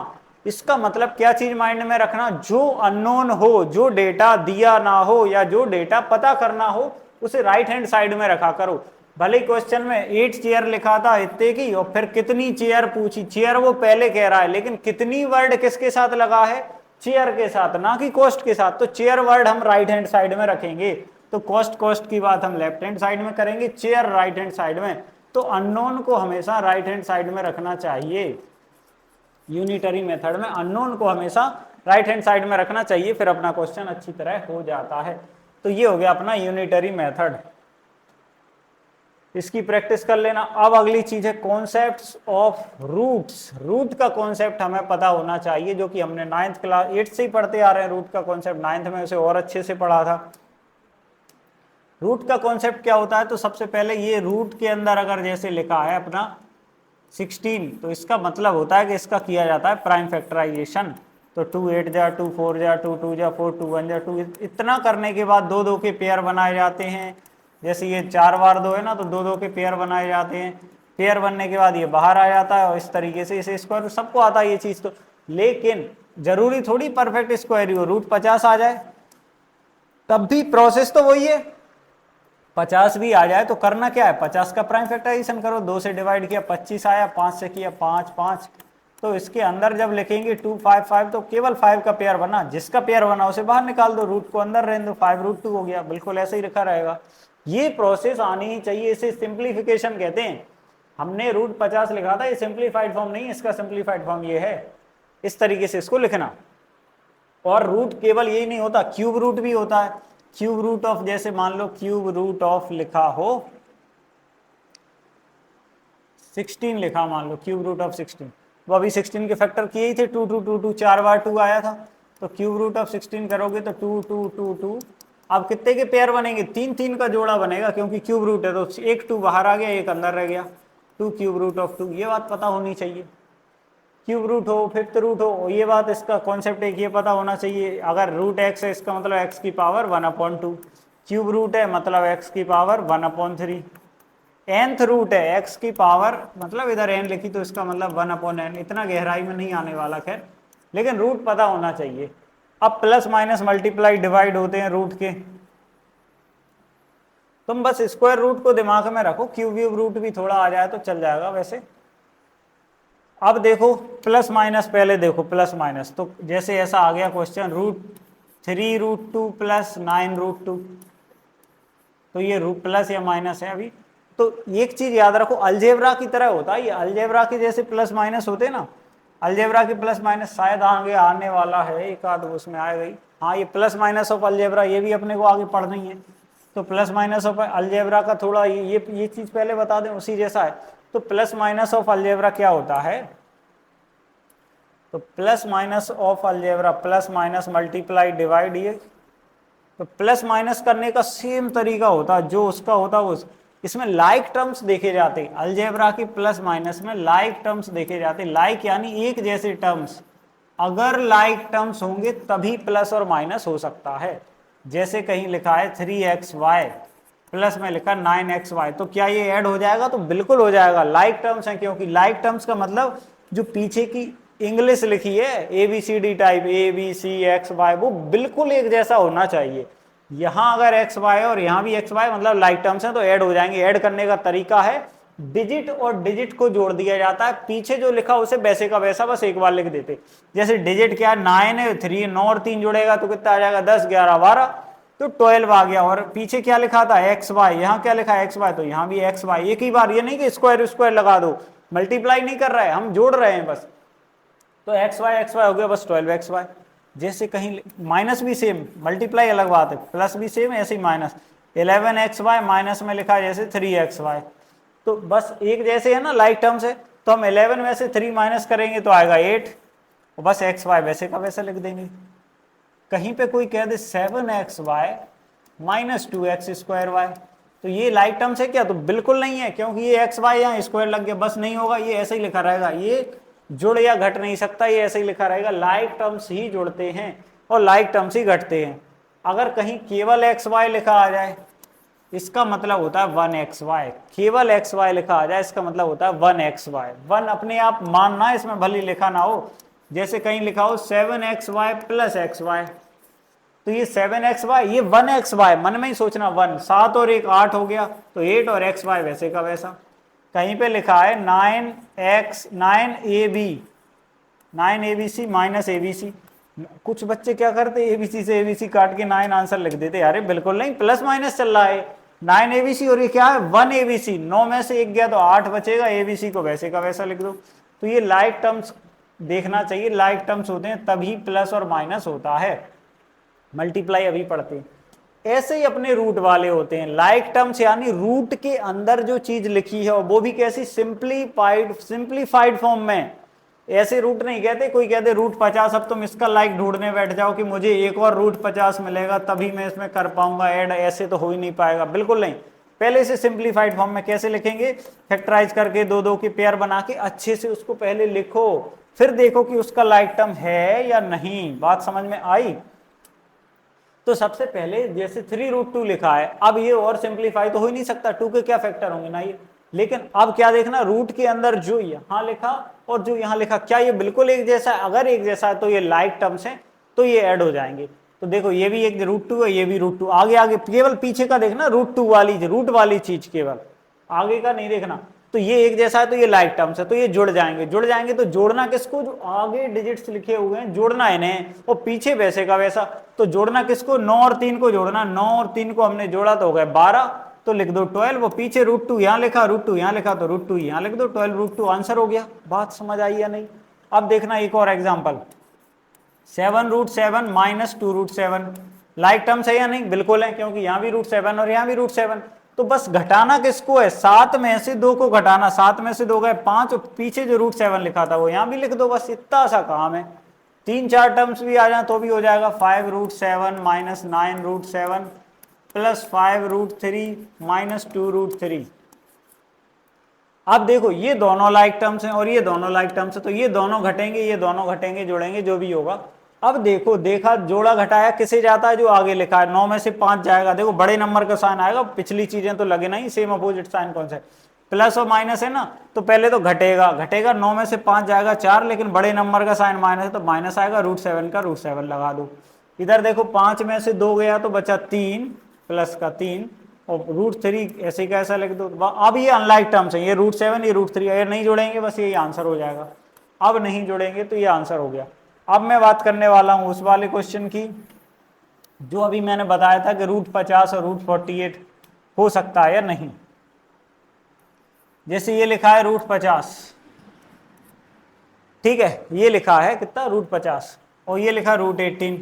Speaker 1: इसका मतलब क्या चीज माइंड में रखना, जो अननोन हो, जो डेटा दिया ना हो या जो डेटा पता करना हो, उसे राइट हैंड साइड में रखा करो। भले क्वेश्चन में 8 चेयर लिखा था इतने की, और फिर कितनी चेयर पूछी, चेयर वो पहले कह रहा है, लेकिन कितनी वर्ड किसके साथ लगा है, चेयर के साथ, ना कि कॉस्ट के साथ। तो चेयर वर्ड हम राइट हैंड साइड में रखेंगे, तो कॉस्ट की बात हम लेफ्ट हैंड साइड में करेंगे, चेयर राइट हैंड साइड में। तो अननोन को हमेशा राइट हैंड साइड में रखना चाहिए, यूनिटरी मेथड में अननोन को हमेशा राइट हैंड साइड में रखना चाहिए, फिर अपना क्वेश्चन अच्छी तरह हो जाता है। तो ये हो गया अपना यूनिटरी मेथड, इसकी प्रैक्टिस कर लेना। अब अगली चीज है कॉन्सेप्ट्स ऑफ रूट्स। रूट का कॉन्सेप्ट हमें पता होना चाहिए, जो कि हमने 9th क्लास 8 से ही पढ़ते आ रहे हैं। रूट का कॉन्सेप्ट 9th में उसे और अच्छे से पढ़ा था। रूट का कॉन्सेप्ट क्या होता है, तो सबसे पहले ये रूट के अंदर अगर जैसे लिखा है अपना 16, तो इसका मतलब होता है कि इसका किया जाता है प्राइम फैक्टराइजेशन। तो 2 8 जा, 2 4 जा, 2 2 जा 4, 2 1 जा 2, इतना करने के बाद 2 2 के पेयर बनाए जाते हैं। जैसे ये 4 बार 2 है ना, तो 2 2 के पेयर बनाए जाते हैं। पेयर बनने के बाद ये बाहर आ जाता है, और इस तरीके से इसे स्क्वायर, सबको आता है ये चीज तो। लेकिन जरूरी थोड़ी परफेक्ट स्क्वायर ही हो, रूट 50 आ जाए तब भी प्रोसेस तो वही है, 50 भी आ जाए तो करना क्या है, 50 का प्राइम फैक्टराइजेशन करो, 2 से डिवाइड किया 25 आया, 5 से किया 5 5, तो इसके अंदर जब लिखेंगे 2 5 5, तो केवल 5 का पेयर बना, जिसका पेयर बना उसे बाहर निकाल दो, रूट को अंदर रहने दो, 5√2 हो गया, बिल्कुल ऐसे ही लिखा रहेगा। ये प्रोसेस आनी ही चाहिए, इसे सिंप्लीफिकेशन कहते हैं। हमने रूट 50 लिखा था, ये सिंप्लीफाइड फॉर्म नहीं है, इसका सिंप्लीफाइड फॉर्म ये है, इस तरीके से इसको लिखना। और रूट केवल यही नहीं होता, क्यूब रूट भी होता है। क्यूब रूट ऑफ, जैसे मान लो क्यूब रूट ऑफ लिखा हो 16 लिखा, मान लो क्यूब रूट ऑफ 16, वो अभी 16 के फैक्टर किए ही थे, 2 2 2 2, 4 बार 2 आया था, तो क्यूब रूट ऑफ 16 करोगे तो 2 2 2 2। अब कितने के पेयर बनेंगे, 3 3 का जोड़ा बनेगा, क्योंकि क्यूब रूट है तो एक 2 बाहर आ गया, एक अंदर रह गया, 2 क्यूब रूट ऑफ 2, ये बात पता होनी चाहिए। क्यूब रूट हो, फिफ्थ रूट हो, ये बात, इसका कॉन्सेप्ट एक ये पता होना चाहिए। अगर रूट x है, इसका मतलब x की पावर 1/2, क्यूब रूट है मतलब x की पावर 1/3, nth रूट है x की पावर, मतलब इधर n लिखी तो इसका मतलब 1/n, इतना गहराई में नहीं आने वाला, खैर, लेकिन रूट पता होना चाहिए। अब प्लस माइनस मल्टीप्लाई डिवाइड होते हैं रूट के, तुम बस स्क्वायर रूट को दिमाग में रखो, क्यूब रूट भी थोड़ा आ जाए तो चल जाएगा वैसे। अब देखो प्लस माइनस, पहले देखो प्लस माइनस, तो जैसे ऐसा आ गया क्वेश्चन, √3√2 + 9√2, तो ये रूट प्लस या माइनस है अभी। तो एक चीज याद रखो, अलजेब्रा की तरह होता है ये, अलजेब्रा के जैसे प्लस माइनस होते हैं ना, अलजेब्रा के प्लस माइनस शायद आगे आने वाला है, एक आध उसमें आ गई, हाँ ये प्लस माइनस ऑफ अलजेब्रा, ये भी अपने को आगे पढ़नी है। तो प्लस माइनस ऑफ अलजेब्रा का थोड़ा ये चीज पहले बता दें, उसी जैसा है। तो प्लस माइनस ऑफ अलजेब्रा क्या होता है, तो plus minus of algebra, plus minus multiply divide, ये तो प्लस माइनस करने का सेम तरीका होता है जो उसका होता है, उस इसमें लाइक टर्म्स देखे जाते हैं, अलजेब्रा की प्लस माइनस में लाइक टर्म्स देखे जाते हैं, लाइक यानी एक जैसे टर्म्स। अगर लाइक टर्म्स होंगे तभी प्लस और माइनस हो सकता है। जैसे कहीं लिखा है 3xy प्लस में लिखा 9xy, तो क्या ये ऐड हो जाएगा? तो बिल्कुल हो जाएगा, लाइक टर्म्स हैं। क्योंकि लाइक टर्म्स का मतलब जो पीछे की इंग्लिश लिखी है ABCD टाइप ABCXY, वो बिल्कुल एक जैसा होना चाहिए। यहां अगर XY और यहां भी XY मतलब लाइक टर्म्स हैं तो ऐड हो जाएंगे। ऐड करने का तरीका है डिजिट और डिजिट को जोड़ दिया जाता है, पीछे जो लिखा उसे वैसे का वैसा बस एक बार लिख देते। जैसे डिजिट क्या, 9 है, 3 9 और 3 जुड़ेगा तो कितना आ जाएगा, 10 11 12, तो 12 आ गया। और पीछे क्या लिखा था XY, यहाँ क्या लिखा है XY, तो यहाँ भी XY एक ही बार। ये नहीं कि स्क्वायर स्क्वायर लगा दो, मल्टीप्लाई नहीं कर रहा है, हम जोड़ रहे हैं बस। तो XY हो गया बस 12XY। जैसे कहीं माइनस भी सेम, मल्टीप्लाई अलग बात है, प्लस भी सेम, ऐसे ही माइनस 11XY माइनस में लिखा है जैसे 3XY। तो बस एक जैसे है ना, लाइक टर्म्स है। तो हम 11 में से 3 माइनस करेंगे तो आएगा 8, और बस XY वैसे का वैसा लिख देंगे। कहीं पे कोई कह दे 7XY माइनस 2x²y, तो ये लाइक टर्म्स है क्या? तो बिल्कुल नहीं है, क्योंकि ये XY यहाँ स्क्वायर लग गया, बस नहीं होगा, ये ऐसे ही लिखा रहेगा, ये जुड़ या घट नहीं सकता, ये ऐसे ही लिखा रहेगा। लाइक टर्म्स ही जुड़ते हैं और लाइक टर्म्स ही घटते हैं। अगर कहीं केवल XY लिखा आ जाए इसका मतलब होता है 1XY, केवल XY लिखा आ जाए इसका मतलब होता है 1XY। 1 अपने आप मानना, इसमें भले लिखा ना हो। जैसे कहीं लिखा हो 7XY प्लस XY, तो ये 7XY ये 1XY, मन में ही सोचना 1, 7 और 1 8 हो गया, तो 8 और XY वैसे का वैसा। कहीं पे लिखा है 9ABC माइनस ABC, कुछ बच्चे क्या करते ABC से ABC काट के 9 आंसर लिख देते। अरे बिल्कुल नहीं, प्लस माइनस चल रहा है, 9ABC और ये क्या है 1ABC, 9 में से 1 गया तो 8 बचेगा, ABC को वैसे का वैसा लिख दो। तो ये लाइक टर्म्स देखना चाहिए, लाइक टर्म्स होते हैं तभी प्लस और माइनस होता है। मल्टीप्लाई अभी पढ़ते हैं। ऐसे ही अपने रूट वाले होते हैं लाइक टर्म्स, यानी रूट के अंदर जो चीज लिखी है वो भी कैसी, सिंप्लीफाइड फॉर्म में। ऐसे रूट नहीं कहते, कोई कहते रूट 50, अब तुम इसका लाइक ढूंढने बैठ जाओ कि मुझे एक और रूट 50 मिलेगा तभी मैं इसमें कर पाऊंगा ऐड, ऐसे तो हो ही नहीं पाएगा, बिल्कुल नहीं। पहले से सिंप्लीफाइड फॉर्म में कैसे लिखेंगे, फैक्टराइज करके 2 2 के पेयर बना के अच्छे से उसको पहले लिखो, फिर देखो कि उसका लाइक टर्म है या नहीं। बात समझ में आई? तो सबसे पहले जैसे 3√2 लिखा है, अब ये और सिंप्लीफाई तो हो ही नहीं सकता, 2 के क्या फैक्टर होंगे ना ये। लेकिन अब क्या देखना, रूट के अंदर जो यहाँ लिखा और जो यहाँ लिखा क्या ये बिल्कुल एक जैसा है? अगर एक जैसा है तो ये लाइक टर्म्स हैं, तो ये ऐड हो जाएंगे। तो देखो ये भी एक √2 है, ये भी √2, आगे आगे केवल पीछे का देखना, √2 वाली रूट वाली चीज, केवल आगे का नहीं देखना। तो ये एक जैसा है तो ये लाइक टर्म्स है, तो ये जुड़ जाएंगे। जुड़ जाएंगे तो जोड़ना किसको, जो आगे डिजिट्स लिखे हुए हैं जोड़ना इन्हें, और पीछे वैसे का वैसा। तो जोड़ना किसको, 9 और 3 को जोड़ना, 9 और 3 को हमने जोड़ा तो हो गए 12, तो लिख दो 12, वो पीछे √2 यहाँ लिखा, √2 यहाँ लिखा तो √2 यहाँ लिख दो, 12√2 आंसर हो गया। बात समझ आई या नहीं? अब देखना एक और एग्जाम्पल, 7√7 माइनस 2√7, लाइक टर्म्स है या नहीं? बिल्कुल है, क्योंकि यहाँ भी √7 और यहाँ भी √7। तो बस घटाना किसको है, 7 में से 2 को घटाना, 7 में से 2 गए 5, और पीछे जो √7 लिखा था वो यहाँ भी लिख दो, बस इतना सा काम है। 3 4 टर्म्स भी आ जाए तो भी हो जाएगा। 5√7 माइनस 9√7 प्लस 5√3 माइनस 2√3। अब देखो ये दोनों लाइक टर्म्स हैं और ये दोनों लाइक टर्म्स हैं, तो ये दोनों घटेंगे, ये दोनों घटेंगे, जोड़ेंगे जो भी होगा। अब देखो देखा जोड़ा घटाया किसे जाता है, जो आगे लिखा है, 9 में से 5 जाएगा, देखो बड़े नंबर का साइन आएगा, पिछली चीजें तो लगे नहीं, सेम अपोजिट साइन कौन सा है, प्लस और माइनस है ना, तो पहले तो घटेगा, घटेगा 9 में से 5 जाएगा 4, लेकिन बड़े नंबर का साइन माइनस है तो माइनस आएगा, √7 का √7 लगा दो। इधर देखो 5 में से 2 गया तो बचा 3 प्लस का 3, और √3 ऐसे कैसा लिख दो। अब ये अनलाइक टर्म्स है, ये √7 ये √3, अगर नहीं जोड़ेंगे बस यही आंसर हो जाएगा। अब नहीं जोड़ेंगे तो ये आंसर हो गया। अब मैं बात करने वाला हूं उस वाले क्वेश्चन की जो अभी मैंने बताया था कि √50 और √48 हो सकता है या नहीं। जैसे ये लिखा है √50, ठीक है, ये लिखा है कितना √50, और ये लिखा √18।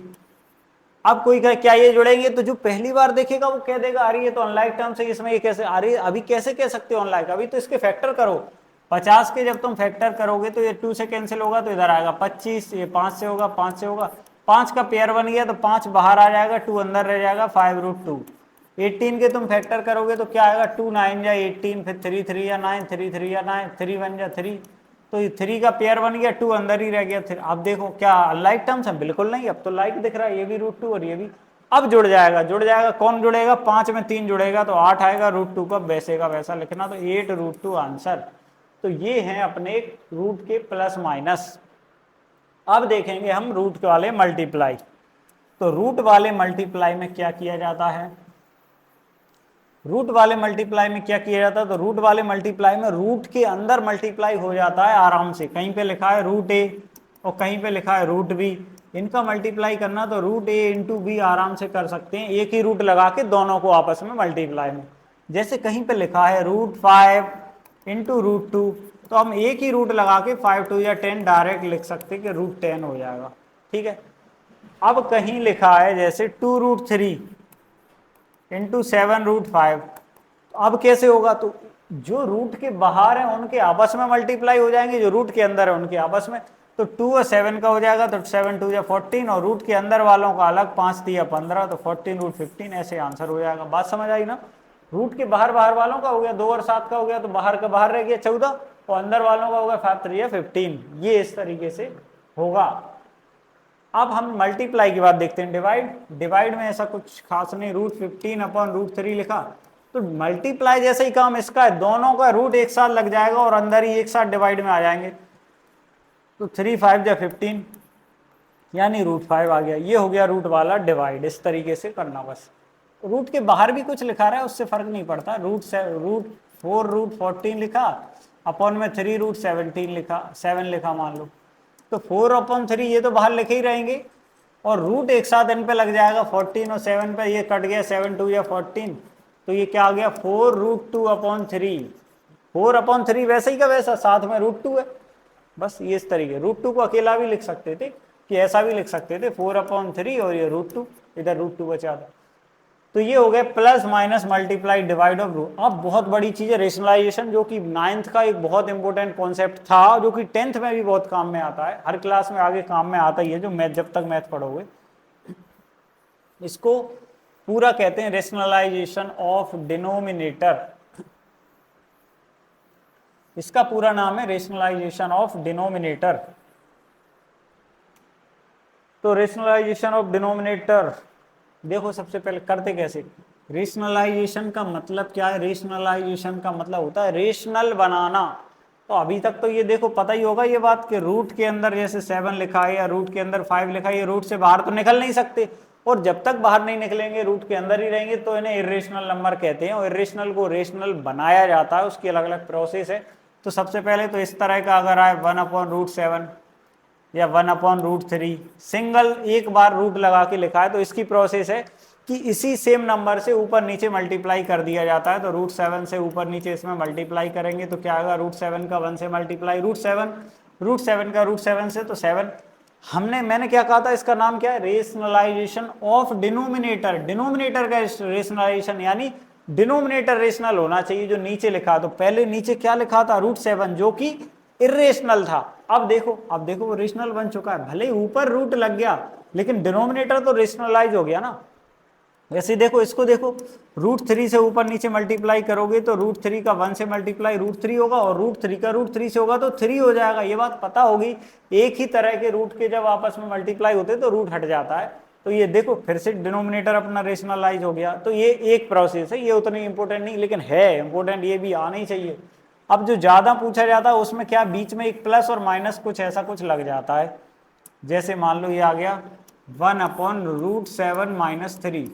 Speaker 1: अब कोई कहे क्या ये जुड़ेंगे, तो जो पहली बार देखेगा वो कह देगा अरे ये तो अनलाइक टर्म्स है, इसमें ये कैसे, अरे अभी कैसे कह सकते हो अनलाइक, अभी तो इसके फैक्टर करो। 50 के जब तुम फैक्टर करोगे तो ये 2 से कैंसिल होगा तो इधर आएगा 25, ये 5 से होगा, 5 से होगा, 5 का पेयर बन गया तो 5 बाहर आ जाएगा, 2 अंदर रह जाएगा, 5√2। 18 के तुम फैक्टर करोगे तो क्या आएगा, 2 9 या 18, फिर 3 3 या 9, 3 3 या 9, 3 1 या 3, तो ये 3 का पेयर बन गया, 2 अंदर ही रह गया। फिर अब देखो क्या अनलाइक टर्म्स है? बिल्कुल नहीं, अब तो लाइक दिख रहा है, ये भी √2 और ये भी। अब जुड़ जाएगा, कौन जुड़ेगा? 5 में 3 जुड़ेगा तो 8 आएगा, √2 का वैसे का वैसा लिखना, तो 8√2 आंसर। तो ये हैं अपने रूट के प्लस माइनस। अब देखेंगे हम रूट वाले मल्टीप्लाई। तो रूट वाले मल्टीप्लाई में क्या किया जाता है? रूट वाले मल्टीप्लाई में क्या किया जाता है? तो रूट वाले मल्टीप्लाई में रूट के अंदर मल्टीप्लाई हो जाता है आराम से। कहीं पे लिखा है √a और कहीं पे लिखा है √b। इनका मल्टीप्लाई करना तो √a इंटू बी आराम से कर सकते हैं, एक ही रूट लगा के दोनों को आपस में मल्टीप्लाई में। जैसे कहीं पे लिखा है √5 इंटू √2, तो हम एक ही रूट लगा के 5 2 या 10 डायरेक्ट लिख सकते कि √10 हो जाएगा। ठीक है। अब कहीं लिखा है जैसे 2√3 इंटू 7√5, अब कैसे होगा? तो जो रूट के बाहर है उनके आपस में मल्टीप्लाई हो जाएंगे, जो रूट के अंदर है उनके आपस में। तो 2 और 7 का हो जाएगा, तो 7 2 या 14, और रूट के अंदर वालों का अलग, 5 3 या 15, तो 14√15, ऐसे आंसर हो जाएगा। बात समझ आई ना? रूट के बाहर वालों का हो गया, 2 और 7 का हो गया, तो बाहर का बाहर रह गया 14, और अंदर वालों का हो गया 5 3 या 15। ये इस तरीके से होगा। अब हम मल्टीप्लाई की बात देखते हैं। डिवाइड में ऐसा कुछ खास नहीं, √15 अपॉन √3 लिखा। तो मल्टीप्लाई जैसे ही काम इसका है, दोनों का रूट एक साथ लग जाएगा और अंदर ही एक साथ डिवाइड में आ जाएंगे। तो 3 5 या 15 यानी √5 आ गया। ये हो गया रूट वाला डिवाइड। इस तरीके से करना बस। रूट के बाहर भी कुछ लिखा रहा है उससे फर्क नहीं पड़ता। √4 √14 लिखा, अपॉन में 3 √17 लिखा, 7 लिखा मान लो, तो 4/3 ये तो बाहर लिखे ही रहेंगे, और रूट एक साथ इन पे लग जाएगा 14 और 7 पे, ये कट गया 7 2 या 14, तो ये क्या आ गया 4√2/3। 4/3 वैसे ही का वैसा, साथ में √2 है। बस ये इस तरीके, √2 को अकेला भी लिख सकते थे कि ऐसा भी लिख सकते थे 4/3 और ये √2, इधर √2 बचा था। तो ये हो गया plus minus multiply divide of root. अब बहुत बड़ी चीज है रेशनलाइजेशन, जो कि 9th का एक बहुत इंपॉर्टेंट कॉन्सेप्ट था, जो कि 10th में भी बहुत काम में आता है। हर क्लास में आगे काम में आता ही है, जो मैथ, जब तक मैथ पढ़ोगे। इसको पूरा कहते हैं रेशनलाइजेशन ऑफ डिनोमिनेटर। इसका पूरा नाम है रेशनलाइजेशन ऑफ डिनोमिनेटर। तो रेशनलाइजेशन ऑफ डिनोमिनेटर देखो, सबसे पहले करते कैसे? रेशनलाइजेशन का मतलब क्या है? रेशनलाइजेशन का मतलब होता है रेशनल बनाना। तो अभी तक तो ये देखो पता ही होगा ये बात कि रूट के अंदर जैसे 7 लिखा है या रूट के अंदर 5 लिखा है, ये रूट से बाहर तो निकल नहीं सकते, और जब तक बाहर नहीं निकलेंगे रूट के अंदर ही रहेंगे, तो इन्हें इरेशनल नंबर कहते हैं। और इरेशनल को रेशनल बनाया जाता है, उसकी अलग अलग प्रोसेस है। तो सबसे पहले तो इस तरह का अगर आए 1/√7 या 1/√3, सिंगल एक बार रूट लगा के लिखा है, तो इसकी प्रोसेस है कि इसी सेम नंबर से ऊपर नीचे मल्टीप्लाई कर दिया जाता है। तो √7 से ऊपर नीचे इसमें मल्टीप्लाई करेंगे तो क्या आएगा? √7 का 1 से मल्टीप्लाई, √7 का √7 से, तो 7। मैंने क्या कहा था? इसका नाम क्या है? Rationalisation of denominator. डिनोमिनेटर का रेशनलाइजेशन, यानी डिनोमिनेटर रेशनल होना चाहिए जो नीचे लिखा। तो पहले नीचे क्या लिखा था? √7, जो कि इरेशनल था। अब देखो वो रेशनल बन चुका है। भले ही ऊपर रूट लग गया, लेकिन डिनोमिनेटर तो रेशनलाइज हो गया ना। वैसे देखो, इसको देखो, √3 से ऊपर नीचे मल्टीप्लाई करोगे तो √3 का 1 से मल्टीप्लाई √3 होगा, और √3 का √3 से होगा तो 3 हो जाएगा। ये बात पता होगी। एक ही तरह के रूट के जब आपस में मल्टीप्लाई होते तो रूट हट जाता है। तो ये देखो फिर से डिनोमिनेटर अपना रेशनलाइज हो गया। तो ये एक प्रोसेस है, ये उतनी इंपॉर्टेंट नहीं, लेकिन है इंपॉर्टेंट, ये भी आना ही चाहिए। अब जो ज्यादा पूछा जाता है उसमें क्या, बीच में एक प्लस और माइनस कुछ ऐसा कुछ लग जाता है। जैसे मान लो ये आ गया 1/√7 - 3,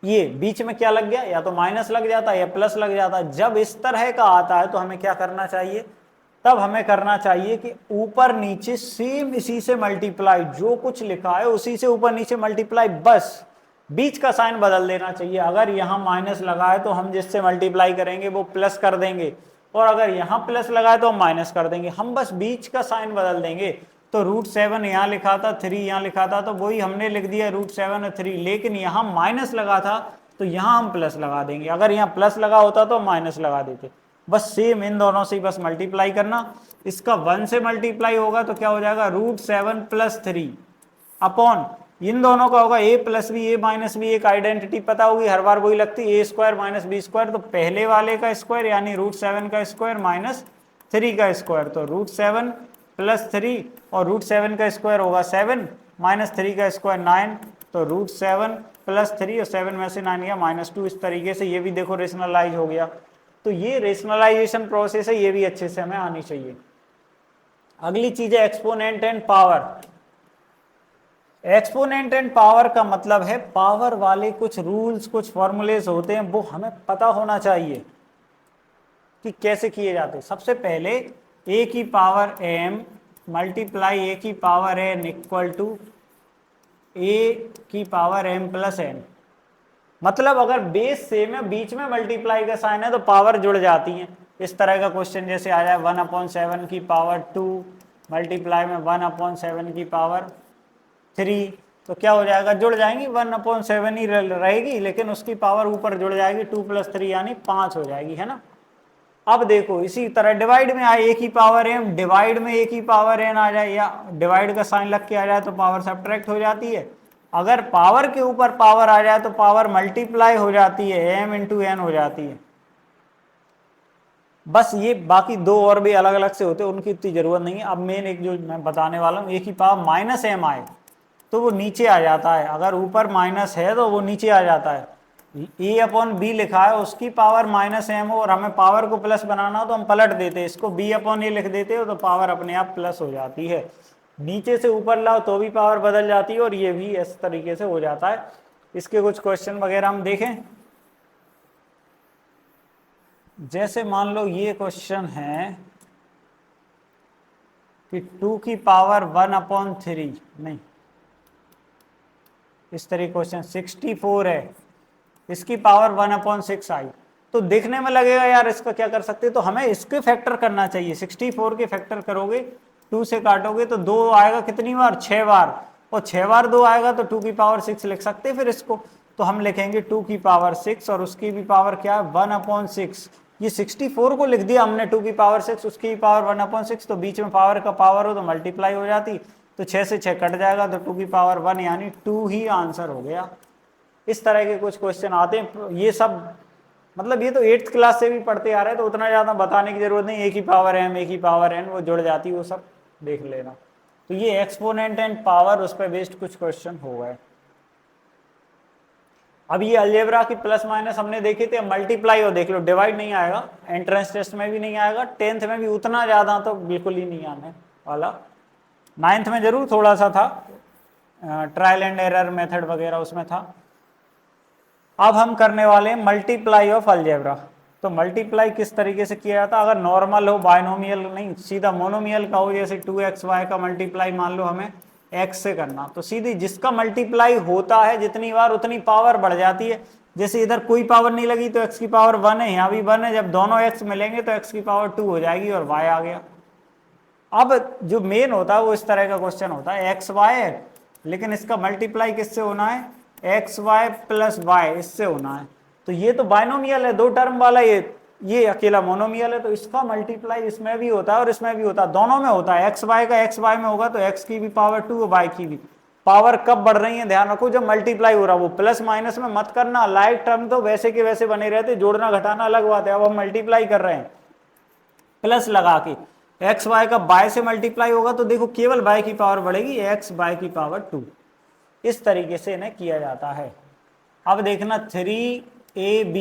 Speaker 1: ये बीच में क्या लग गया? या तो माइनस लग जाता है या प्लस लग जाता है। जब इस तरह का आता है तो हमें क्या करना चाहिए? तब हमें करना चाहिए कि ऊपर नीचे सेम इसी से मल्टीप्लाई, जो कुछ लिखा है उसी से ऊपर नीचे मल्टीप्लाई, बस बीच का साइन बदल देना चाहिए। अगर यहाँ माइनस लगा है तो हम जिससे मल्टीप्लाई करेंगे वो प्लस कर देंगे, और अगर यहाँ प्लस लगा है तो हम माइनस कर देंगे। हम बस बीच का साइन बदल देंगे। तो √7 यहाँ लिखा था, 3 यहाँ लिखा था, तो वही हमने लिख दिया √7 और 3, लेकिन यहाँ माइनस लगा था तो यहाँ हम प्लस लगा देंगे। अगर यहाँ प्लस लगा होता तो माइनस लगा देते। बस सेम इन दोनों से बस मल्टीप्लाई करना। इसका 1 से मल्टीप्लाई होगा तो क्या हो जाएगा? √7 + 3 अपॉन इन दोनों का होगा a + b, a - b, एक आइडेंटिटी पता होगी, हर बार वही लगती है, a² - b²। तो पहले वाले का स्क्वायर यानी √7 का स्क्वायर माइनस 3 का स्क्वायर, तो √7 + 3 और √7 का स्क्वायर होगा 7 -3 का स्क्वायर 9, तो √7 + 3 और 7 में से 9 गया -2। इस तरीके से ये भी देखो रेशनलाइज हो गया। तो ये रेशनलाइजेशन प्रोसेस है, ये भी अच्छे से हमें आनी चाहिए। अगली चीज है exponent and power. Exponent and power का मतलब है पावर वाले कुछ रूल्स, कुछ फॉर्मूलेज होते हैं, वो हमें पता होना चाहिए कि कैसे किए जाते हैं। सबसे पहले a की पावर m मल्टीप्लाई a की power n equal to a की पावर m + n। मतलब अगर बेस सेम है, बीच में मल्टीप्लाई का साइन है, तो पावर जुड़ जाती है। इस तरह का क्वेश्चन जैसे आ जाए 1/7 की पावर 2 मल्टीप्लाई में 1/7 की पावर 3, तो क्या हो जाएगा, जुड़ जाएंगी, 1/7 ही रहेगी, लेकिन उसकी पावर ऊपर जुड़ जाएगी, 2 + 3 यानी 5 हो जाएगी, है ना। अब देखो इसी तरह डिवाइड में आए a की पावर m, डिवाइड में a की पावर n आ जाए, या डिवाइड का साइन लग के आ जाए तो पावर सब्ट्रैक्ट हो जाती है। अगर पावर के ऊपर पावर आ जाए तो पावर मल्टीप्लाई हो जाती है, m × n हो जाती है। बस ये बाकी दो और भी अलग अलग से होते हैं, उनकी इतनी जरूरत नहीं है। अब मेन एक जो मैं बताने वाला हूँ, a की पावर -m आए तो वो नीचे आ जाता है, अगर ऊपर माइनस है तो वो नीचे आ जाता है। a/b लिखा है, उसकी पावर -m हो और हमें पावर को प्लस बनाना हो तो हम पलट देते हैं, इसको b/a लिख देते हो तो पावर अपने आप प्लस हो जाती है। नीचे से ऊपर लाओ तो भी पावर बदल जाती है, और ये भी इस तरीके से हो जाता है। इसके कुछ क्वेश्चन वगैरह हम देखें। जैसे मान लो ये क्वेश्चन है कि 2 की पावर 1/3, नहीं, इस तरह क्वेश्चन 64 है, इसकी पावर 1/6 आई, तो देखने में लगेगा यार इसका क्या कर सकते, तो हमें इसके फैक्टर करना चाहिए। 64 के फैक्टर करोगे, 2 से काटोगे तो 2 आएगा कितनी बार, 6 बार, और 6 बार 2 आएगा तो 2 की पावर 6 लिख सकते हैं फिर इसको। तो हम लिखेंगे 2 की पावर 6 और उसकी भी पावर क्या है, 1/6। ये 64 को लिख दिया हमने 2 की पावर 6, उसकी पावर 1/6, तो बीच में पावर का पावर हो तो मल्टीप्लाई हो जाती, तो 6 से 6 कट जाएगा, तो 2 की पावर 1 यानी 2 ही आंसर हो गया। इस तरह के कुछ क्वेश्चन आते हैं। ये सब मतलब ये तो 8th क्लास से भी पढ़ते आ रहे हैं, तो उतना ज़्यादा बताने की जरूरत नहीं, a की पावर m, a की पावर n वो जुड़ जाती है, वो सब देख लेना। तो ये एक्सपोनेंट एंड पावर, उस पर बेस्ड कुछ क्वेश्चन हो गए। अब ये अलजेब्रा की प्लस माइनस हमने देखे थे, मल्टीप्लाई और देख लो, डिवाइड नहीं आएगा, एंट्रेंस टेस्ट में भी नहीं आएगा, 10th में भी उतना ज़्यादा तो बिल्कुल ही नहीं आने वाला। 9th में जरूर थोड़ा सा था, ट्रायल एंड एरर मेथड वगैरह उसमें था। अब हम करने वाले हैं मल्टीप्लाई ऑफ अलजेब्रा। तो मल्टीप्लाई किस तरीके से किया जाता है, अगर नॉर्मल हो, बायनोमियल नहीं, सीधा मोनोमियल का हो, जैसे 2xy का मल्टीप्लाई मान लो हमें x से करना, तो सीधी जिसका मल्टीप्लाई होता है जितनी बार उतनी पावर बढ़ जाती है। जैसे इधर कोई पावर नहीं लगी तो x की पावर 1 है, यहाँ भी 1 है, जब दोनों x मिलेंगे तो x की पावर 2 हो जाएगी और y आ गया। अब जो मेन होता है वो इस तरह का क्वेश्चन होता है, एक्स वाई है, लेकिन इसका मल्टीप्लाई किससे होना है, एक्स वाई प्लस वाई, इससे होना है। तो ये तो बाइनोमियल है, 2 टर्म वाला, ये अकेला मोनोमियल है, तो इसका मल्टीप्लाई इसमें भी होता है और इसमें भी होता है, दोनों में होता है। एक्स वाई का एक्स वाई में होगा तो एक्स की भी पावर 2 और वाई की भी। पावर कब बढ़ रही है ध्यान रखो, जब मल्टीप्लाई हो रहा है, वो प्लस माइनस में मत करना, लाइक टर्म तो वैसे के वैसे बने रहते, जोड़ना घटाना अलग बात है। अब हम मल्टीप्लाई कर रहे हैं प्लस लगा के, एक्स वाई का बाय से मल्टीप्लाई होगा तो देखो केवल बाय की पावर बढ़ेगी, एक्स बाय की पावर 2। इस तरीके से इन्हें किया जाता है। अब देखना 3ab,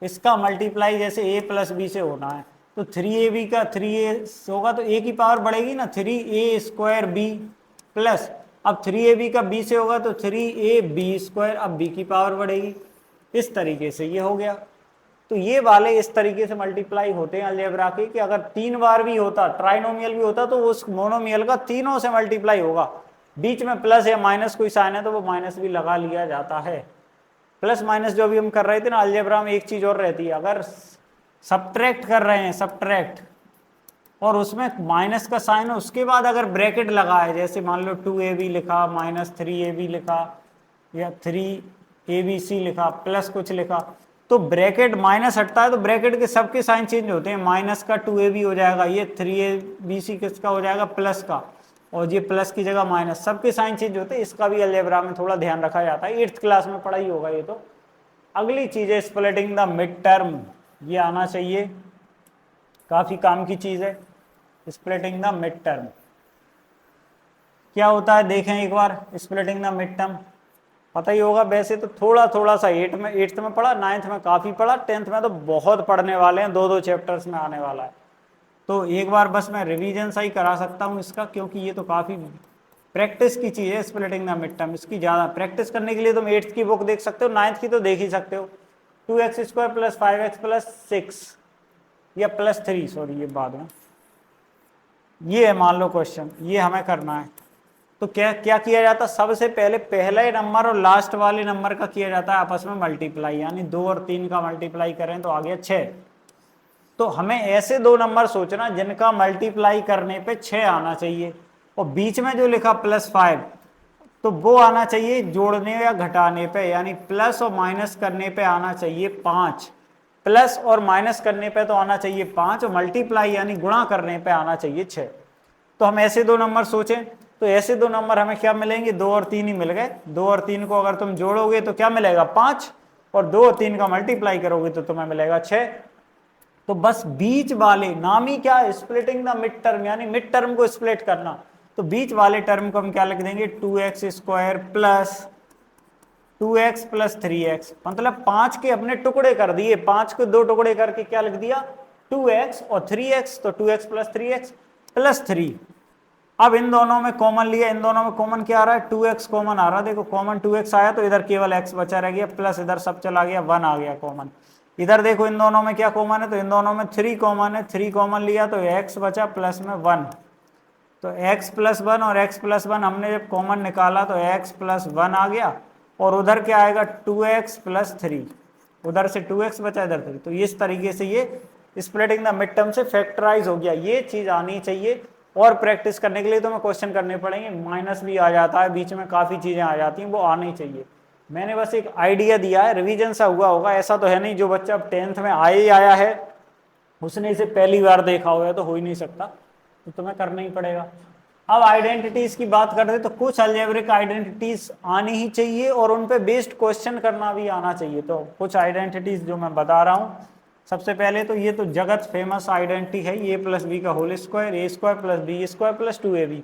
Speaker 1: इसका मल्टीप्लाई जैसे a + b से होना है, तो 3ab का 3a होगा तो a की पावर बढ़ेगी ना, 3a² b प्लस, अब 3ab का b से होगा तो 3ab², अब b की पावर बढ़ेगी। इस तरीके से ये हो गया। तो ये वाले इस तरीके से मल्टीप्लाई होते हैं अलजेब्रा के, कि अगर 3 बार भी होता, ट्राइनोमियल भी होता, तो उस मोनोमियल का तीनों से मल्टीप्लाई होगा। बीच में प्लस या माइनस कोई साइन है तो वो माइनस भी लगा लिया जाता है। प्लस माइनस जो भी हम कर रहे थे ना अलजेब्रा में, एक चीज और रहती है, अगर सब्ट्रैक्ट कर रहे हैं, सब्ट्रैक्ट, और उसमें माइनस का साइन है, उसके बाद अगर ब्रैकेट लगा है, जैसे मान लो 2ab लिखा, -3ab लिखा, या 3abc लिखा, प्लस कुछ लिखा, तो ब्रैकेट माइनस हटता है तो ब्रैकेट के सबके साइन चेंज होते हैं। माइनस का 2ab हो जाएगा, ये 3abc किसका हो जाएगा, प्लस का, और ये प्लस की जगह माइनस, सबके साइन चेंज होते हैं। इसका भी अलजेब्रा में थोड़ा ध्यान रखा जाता है, 8th क्लास में पढ़ा ही होगा ये तो। अगली चीज है स्प्लिटिंग द मिड टर्म, ये आना चाहिए। काफी काम की चीज है। स्प्लिटिंग द मिड टर्म क्या होता है देखें एक बार। स्प्लिटिंग द मिड टर्म पता ही होगा वैसे तो, थोड़ा थोड़ा सा एट्थ में पढ़ा, नाइन्थ में काफी पढ़ा, 10th में तो बहुत पढ़ने वाले हैं, दो दो चैप्टर्स में आने वाला है। तो एक बार बस मैं रिवीजन सा ही करा सकता हूँ इसका, क्योंकि ये तो काफी प्रैक्टिस की चीज है स्प्लिटिंग द मिड टर्म। इसकी ज्यादा प्रैक्टिस करने के लिए तुम 8th की बुक देख सकते हो, 9th की तो देख ही सकते हो। 2x² + 5x + 6 या +3, सॉरी ये बाद में, ये है मान लो क्वेश्चन, ये हमें करना है। तो क्या क्या किया जाता, सबसे पहले पहले नंबर और लास्ट वाले नंबर का किया जाता है आपस में मल्टीप्लाई, यानी 2 और 3 का मल्टीप्लाई करें तो आ गया 6। तो हमें ऐसे दो नंबर सोचना जिनका मल्टीप्लाई करने पे 6 आना चाहिए, और बीच में जो लिखा +5 तो वो आना चाहिए जोड़ने या घटाने पे, यानी प्लस और माइनस करने पे आना चाहिए 5। प्लस और माइनस करने पे तो आना चाहिए 5, और मल्टीप्लाई यानी गुणा करने पे आना चाहिए 6। तो हम ऐसे दो नंबर सोचें, तो ऐसे दो नंबर हमें क्या मिलेंगे, 2 और 3 ही मिल गए। 2 और 3 को अगर तुम जोड़ोगे तो क्या मिलेगा 5, और 2 और 3 का मल्टीप्लाई करोगे तो तुम्हें मिलेगा 6। तो बस बीच वाले नाम ही क्या, स्प्लिटिंग द मिड टर्म, यानी मिड टर्म को स्प्लिट करना। तो बीच वाले टर्म को हम क्या लिख देंगे, 2x² + 2x + 3x, मतलब 5 के अपने टुकड़े कर दिए, 5 को 2 टुकड़े करके क्या लिख दिया 2x और 3x, तो 2x + 3x + 3। अब इन दोनों में कॉमन लिया, इन दोनों में कॉमन क्या आ रहा है, 2x कॉमन आ रहा है। देखो कॉमन 2x आया तो इधर केवल x बचा रह गया, प्लस इधर सब चला गया, 1 आ गया कॉमन। इधर देखो इन दोनों में क्या कॉमन है, तो इन दोनों में 3 कॉमन है, 3 कॉमन लिया तो x बचा प्लस में 1। तो x + 1 और x + 1 हमने जब कॉमन निकाला तो x + 1 आ गया, और उधर क्या आएगा 2x + 3, उधर से 2x बचा इधर 3। तो इस तरीके से ये स्प्लिटिंग द मिड टर्म से फैक्टराइज हो गया। ये चीज आनी चाहिए, और प्रैक्टिस करने के लिए तो मैं क्वेश्चन करने पड़ेंगे, माइनस भी आ जाता है बीच में, काफी चीजें आ जाती हैं, वो आनी चाहिए। मैंने बस एक आइडिया दिया है, रिवीजन सा हुआ होगा, ऐसा तो है नहीं जो बच्चा 10th में आए ही आया है उसने इसे पहली बार देखा हुआ है, तो हो ही नहीं सकता, तो तुम्हें करना ही पड़ेगा। अब आइडेंटिटीज की बात करते हैं, तो कुछ अलजेब्रिक आइडेंटिटीज आनी ही चाहिए, और उन पे बेस्ड क्वेश्चन करना भी आना चाहिए। तो कुछ आइडेंटिटीज जो मैं बता रहा हूँ, सबसे पहले तो ये तो जगत फेमस आइडेंटिटी है, a + b का whole square, a² + b² + 2ab।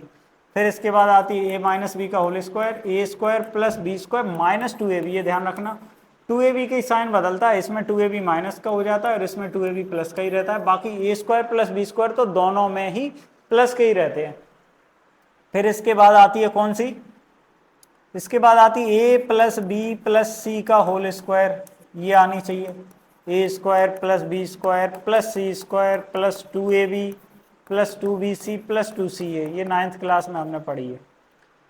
Speaker 1: फिर इसके बाद आती है a - b का whole square, a² + b² - 2ab। ये ध्यान रखना 2ab का साइन बदलता है, इसमें 2ab माइनस का हो जाता है और इसमें 2ab प्लस का ही रहता है। बाकी a² + b² तो दोनों में ही प्लस के ही रहते हैं। फिर इसके बाद आती है कौन सी, इसके बाद आती है a + b + c का होल स्क्वायर, ये आनी चाहिए। a² + b² + c² + 2ab + 2bc + 2ca, ये 9th क्लास में हमने पढ़ी है।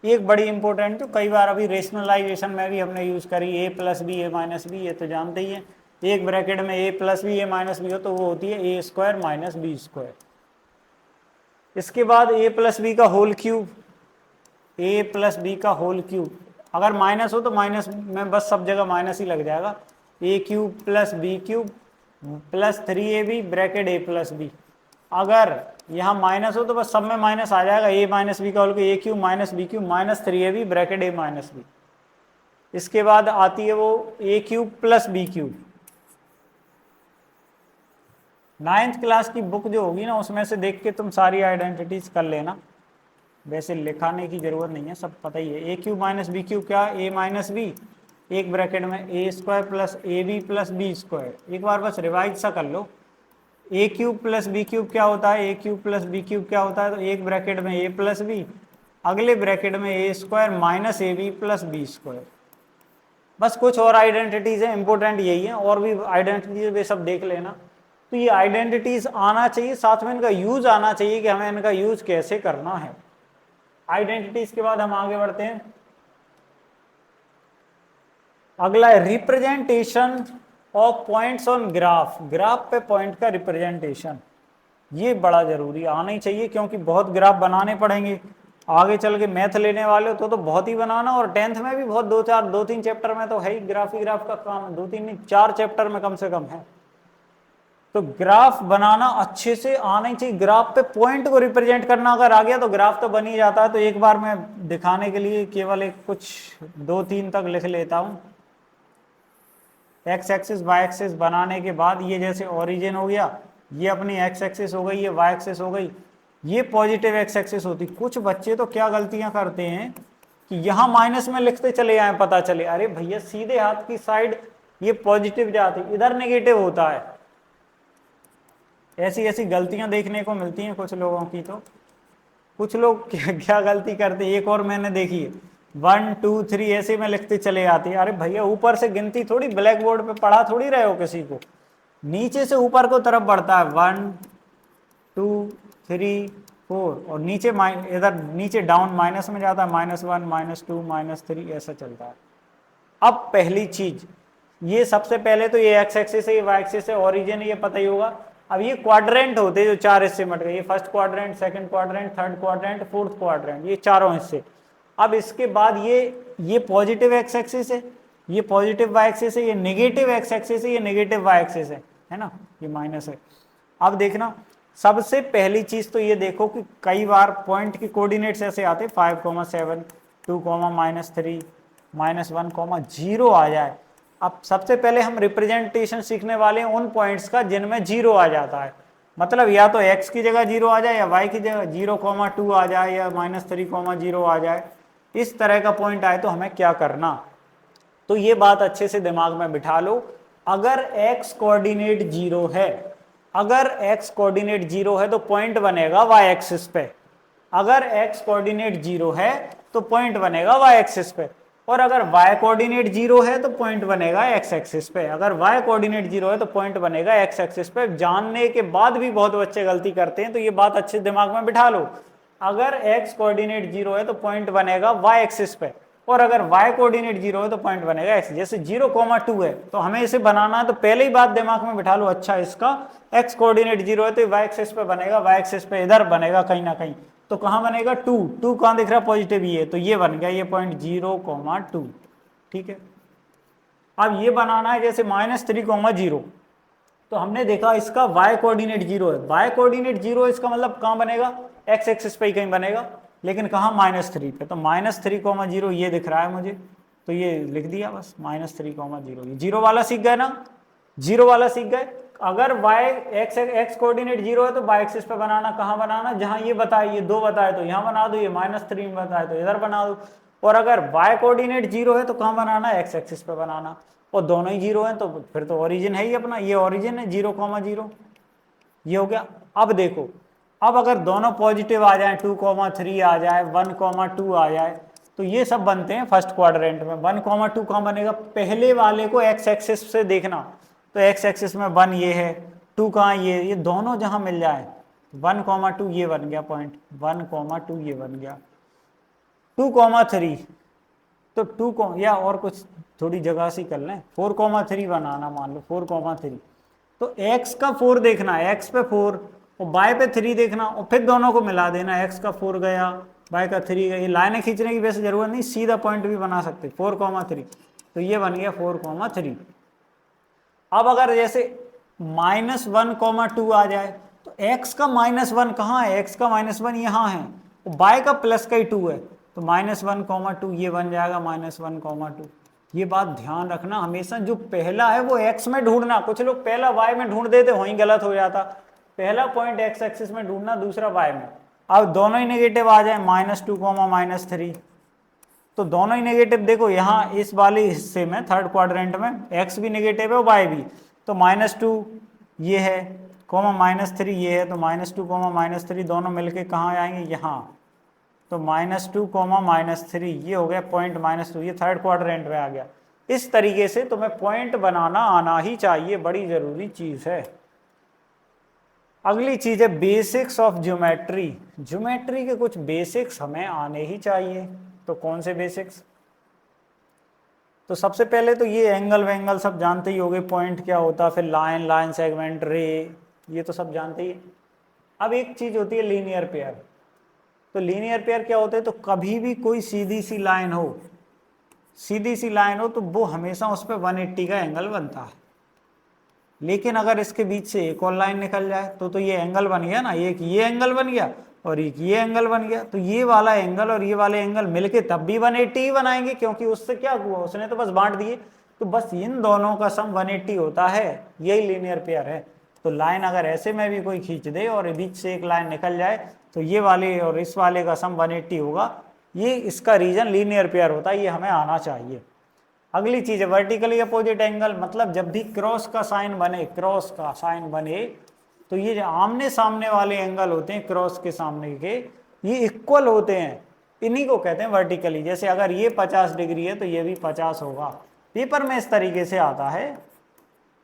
Speaker 1: एक बड़ी इंपॉर्टेंट, तो कई बार अभी रेशनलाइजेशन में भी हमने यूज करी, a + b a - b, ये तो जानते ही हैं। एक ब्रैकेट में a + b a - b हो तो वो होती है a² - b²। इसके बाद a + b का होल क्यूब, a + b का होल क्यूब, अगर माइनस हो तो माइनस में बस सब जगह माइनस ही लग जाएगा, a³ + b³ + 3ab bracket a + b। अगर यहाँ माइनस हो तो बस सब में माइनस आ जाएगा, a - b का whole a³ - b³ - 3ab bracket a - b। इसके बाद आती है वो a³ + b³। 9th क्लास की बुक जो होगी ना उसमें से देख के तुम सारी आइडेंटिटीज कर लेना, वैसे लिखाने की जरूरत नहीं है, सब पता ही है। a³ - b³ क्या, a - b, एक ब्रैकेट में a² + ab + b²। एक बार बस रिवाइज सा कर लो, a³ + b³ क्या होता है, a³ + b³ क्या होता है, तो एक ब्रैकेट में a + b, अगले ब्रैकेट में a² - ab + b²। बस कुछ और आइडेंटिटीज है, इंपॉर्टेंट यही है, और भी आइडेंटिटीज वे सब देख लेना। तो ये आइडेंटिटीज आना चाहिए, साथ में इनका यूज आना चाहिए कि हमें इनका यूज कैसे करना है। आइडेंटिटीज के बाद हम आगे बढ़ते हैं, अगला है representation of points on graph. Graph पे पॉइंट का रिप्रेजेंटेशन, ये बड़ा जरूरी आना ही चाहिए, क्योंकि बहुत ग्राफ बनाने पड़ेंगे आगे चल के। मैथ लेने वाले हो तो बहुत ही बनाना, और 10th में भी बहुत 2-3 चैप्टर में तो है ही ग्राफ ही ग्राफ का काम, 2-3 नहीं 4 चैप्टर में कम से कम है। तो ग्राफ बनाना अच्छे से आना ही चाहिए, ग्राफ पे पॉइंट को रिप्रेजेंट करना अगर आ गया तो ग्राफ तो बन ही जाता है। तो एक बार मैं दिखाने के लिए केवल एक कुछ 2-3 तक लिख लेता हूं। एक्स एक्सिस वाई एक्सिस बनाने के बाद ये जैसे ओरिजिन हो गया, ये अपनी एक्स एक्सिस हो गई, ये वाई एक्सिस हो गई, ये पॉजिटिव एक्स एक्सिस होती। कुछ बच्चे तो क्या गलतियां करते हैं कि यहां माइनस में लिखते चले आए, पता चले अरे भैया सीधे हाथ की साइड ये पॉजिटिव जाती, इधर नेगेटिव होता है। ऐसी ऐसी गलतियां देखने को मिलती हैं कुछ लोगों की। तो कुछ लोग क्या गलती करते हैं, एक और मैंने देखी है, 1 2 3 ऐसे में लिखते चले आते हैं। अरे भैया ऊपर से गिनती थोड़ी, ब्लैक बोर्ड पे पढ़ा थोड़ी रहे हो किसी को, नीचे से ऊपर को तरफ बढ़ता है, 1 2 3 4, और नीचे इधर नीचे डाउन माइनस में जाता है, -1 -2 -3 ऐसा चलता है। अब पहली चीज, ये सबसे पहले तो ये एक्स एक्सिस है, ये वाई एक्सिस है, ओरिजिन ये पता ही होगा। अब ये क्वाड्रेंट होते जो चार हिस्से मट गए, ये first quadrant, second quadrant, third quadrant, fourth quadrant, ये चारों हिस्से। अब इसके बाद ये पॉजिटिव एक्स एक्सिस है, ये पॉजिटिव वाई एक्सिस है, ये नेगेटिव एक्स एक्सिस है, ये नेगेटिव वाई एक्सिस है ना, ये माइनस है। अब देखना, सबसे पहली चीज तो ये देखो कि कई बार पॉइंट के कोऑर्डिनेट्स ऐसे आते 5,7 2, -3 -1, 0 आ जाए। अब सबसे पहले हम रिप्रेजेंटेशन सीखने वाले हैं उन पॉइंट्स का जिनमें 0 आ जाता है। मतलब या तो x की जगह 0 आ जाए, या y की जगह 0,2 आ जाए, या -3,0 आ जाए। इस तरह का पॉइंट आए तो हमें क्या करना, तो ये बात अच्छे से दिमाग में बिठा लो। अगर x कोऑर्डिनेट 0 है, अगर x कोऑर्डिनेट 0 है तो पॉइंट बनेगा y एक्सिस पे। अगर x कोऑर्डिनेट 0 है तो पॉइंट बनेगा y एक्सिस पे, और अगर y कोऑर्डिनेट 0 है तो पॉइंट बनेगा x एक्सिस पे। अगर y कोऑर्डिनेट 0 है तो पॉइंट बनेगा x एक्सिस पे। जानने के बाद भी बहुत बच्चे गलती करते हैं, तो ये बात अच्छे दिमाग में बिठा लो। अगर x कोऑर्डिनेट 0 है तो पॉइंट बनेगा y एक्सिस पे, और अगर y कोऑर्डिनेट 0 है तो पॉइंट बनेगा x। जैसे 0,2 है तो हमें इसे बनाना है, तो पहले ही बात दिमाग में बिठा लो, अच्छा इसका x कोऑर्डिनेट 0 है तो y एक्सिस पे बनेगा, y एक्सिस पे इधर बनेगा कहीं ना कहीं। तो कहां बनेगा, 2 2 कहां दिख रहा है, पॉजिटिव ये, तो ये बन गया ये पॉइंट 0,2। ठीक है, अब ये बनाना है जैसे -3,0, तो हमने देखा इसका y कोऑर्डिनेट 0 है, y कोऑर्डिनेट 0 इसका मतलब कहां बनेगा, x एक्सिस पे ही कहीं बनेगा, लेकिन कहां, -3 पे। तो -3,0 ये दिख रहा है मुझे, तो ये लिख दिया बस, -3,0। ये 0 वाला सीख गए ना, 0 वाला सीख गए। अगर y x कोऑर्डिनेट 0 है तो y एक्सिस पे बनाना, कहां बनाना, जहां ये बताए, ये 2 बताए तो यहां बना दो, ये -3 में बताए तो इधर बना दो। और अगर y कोऑर्डिनेट 0 है तो कहां बनाना, x एक्सिस पे बनाना, और दोनों ही 0 हैं तो फिर तो ओरिजिन है ही अपना, ये ओरिजिन है 0,0, ये हो गया। अब देखो, अब अगर दोनों पॉजिटिव आ जाए, 2,3 आ जाए, 1,2 आ जाए, तो ये सब बनते हैं फर्स्ट क्वाड्रेंट में। 1,2 कहां बनेगा, पहले वाले को x एक्सिस से देखना, तो x एक्सिस में 1 ये है, 2 कहां, ये दोनों जहां मिल जाए, 1,2 ये बन गया पॉइंट, 1,2 ये बन गया, 2,3 तो 2 को, या और कुछ थोड़ी जगह से कर लें, 4,3 बनाना, मान लो 4,3, तो x का 4 देखना, x पे 4 और y पे 3 देखना, और फिर दोनों को मिला देना, x का 4 गया, y का 3 गया। लाइनें खींचने की वैसे जरूरत नहीं, सीधा पॉइंट भी बना सकते, 4,3, तो ये बन गया 4,3। अब अगर जैसे -1,2 आ जाए, तो x का -1 कहाँ है, x का -1 यहाँ है, y का प्लस का ही 2 है, तो -1,2 ये बन जाएगा -1,2। ये बात ध्यान रखना, हमेशा जो पहला है वो x में ढूंढना। कुछ लोग पहला y में ढूंढ देते, वहीं गलत हो जाता। पहला पॉइंट x एक्सिस में ढूंढना, दूसरा y में। अब दोनों ही नेगेटिव आ जाए, -2, -3, तो दोनों ही नेगेटिव। देखो यहाँ इस वाले हिस्से में, थर्ड क्वाड्रेंट में, x भी नेगेटिव है और y भी, तो -2 ये है, -3 ये है, तो -2, -3 दोनों मिलके कहाँ आएंगे, यहाँ, तो -2, -3 ये हो गया पॉइंट -2, ये थर्ड क्वाड्रेंट में आ गया। इस तरीके से तुम्हें पॉइंट बनाना आना ही चाहिए, बड़ी जरूरी चीज है। अगली चीज है बेसिक्स ऑफ ज्योमेट्री। ज्योमेट्री के कुछ बेसिक्स हमें आने ही चाहिए, तो कौन से बेसिक्स, तो सबसे पहले तो ये एंगल वेंगल सब जानते ही होंगे, पॉइंट क्या होता है, फिर लाइन, लाइन सेगमेंट, रे, ये तो सब जानते ही। अब एक चीज होती है लीनियर पेयर। तो लीनियर पेयर क्या होते हैं, तो कभी भी कोई सीधी सी लाइन हो, सीधी सी लाइन हो, तो वो हमेशा उस पर 180 का एंगल बनता है। लेकिन अगर इसके बीच से एक और लाइन निकल जाए तो ये एंगल बन गया ना, एक ये एंगल बन गया और एक ये एंगल बन गया, तो ये वाला एंगल और ये वाले एंगल मिलके तब भी 180 ही बनाएंगे, क्योंकि उससे क्या हुआ, उसने तो बस बांट दिए। तो बस इन दोनों का सम 180 होता है, यही लीनियर पेयर है। तो लाइन अगर ऐसे में भी कोई खींच दे और बीच से एक लाइन निकल जाए तो ये वाले और इस वाले का सम 180 होगा। ये इसका रीजन लीनियर पेयर होता है, ये हमें आना चाहिए। अगली चीज है वर्टिकली अपोजिट एंगल, मतलब जब भी क्रॉस का साइन बने, क्रॉस का साइन बने तो ये जो आमने सामने वाले एंगल होते हैं क्रॉस के सामने के, ये इक्वल होते हैं, इन्हीं को कहते हैं वर्टिकली। जैसे अगर ये 50 डिग्री है तो ये भी 50 होगा। पेपर में इस तरीके से आता है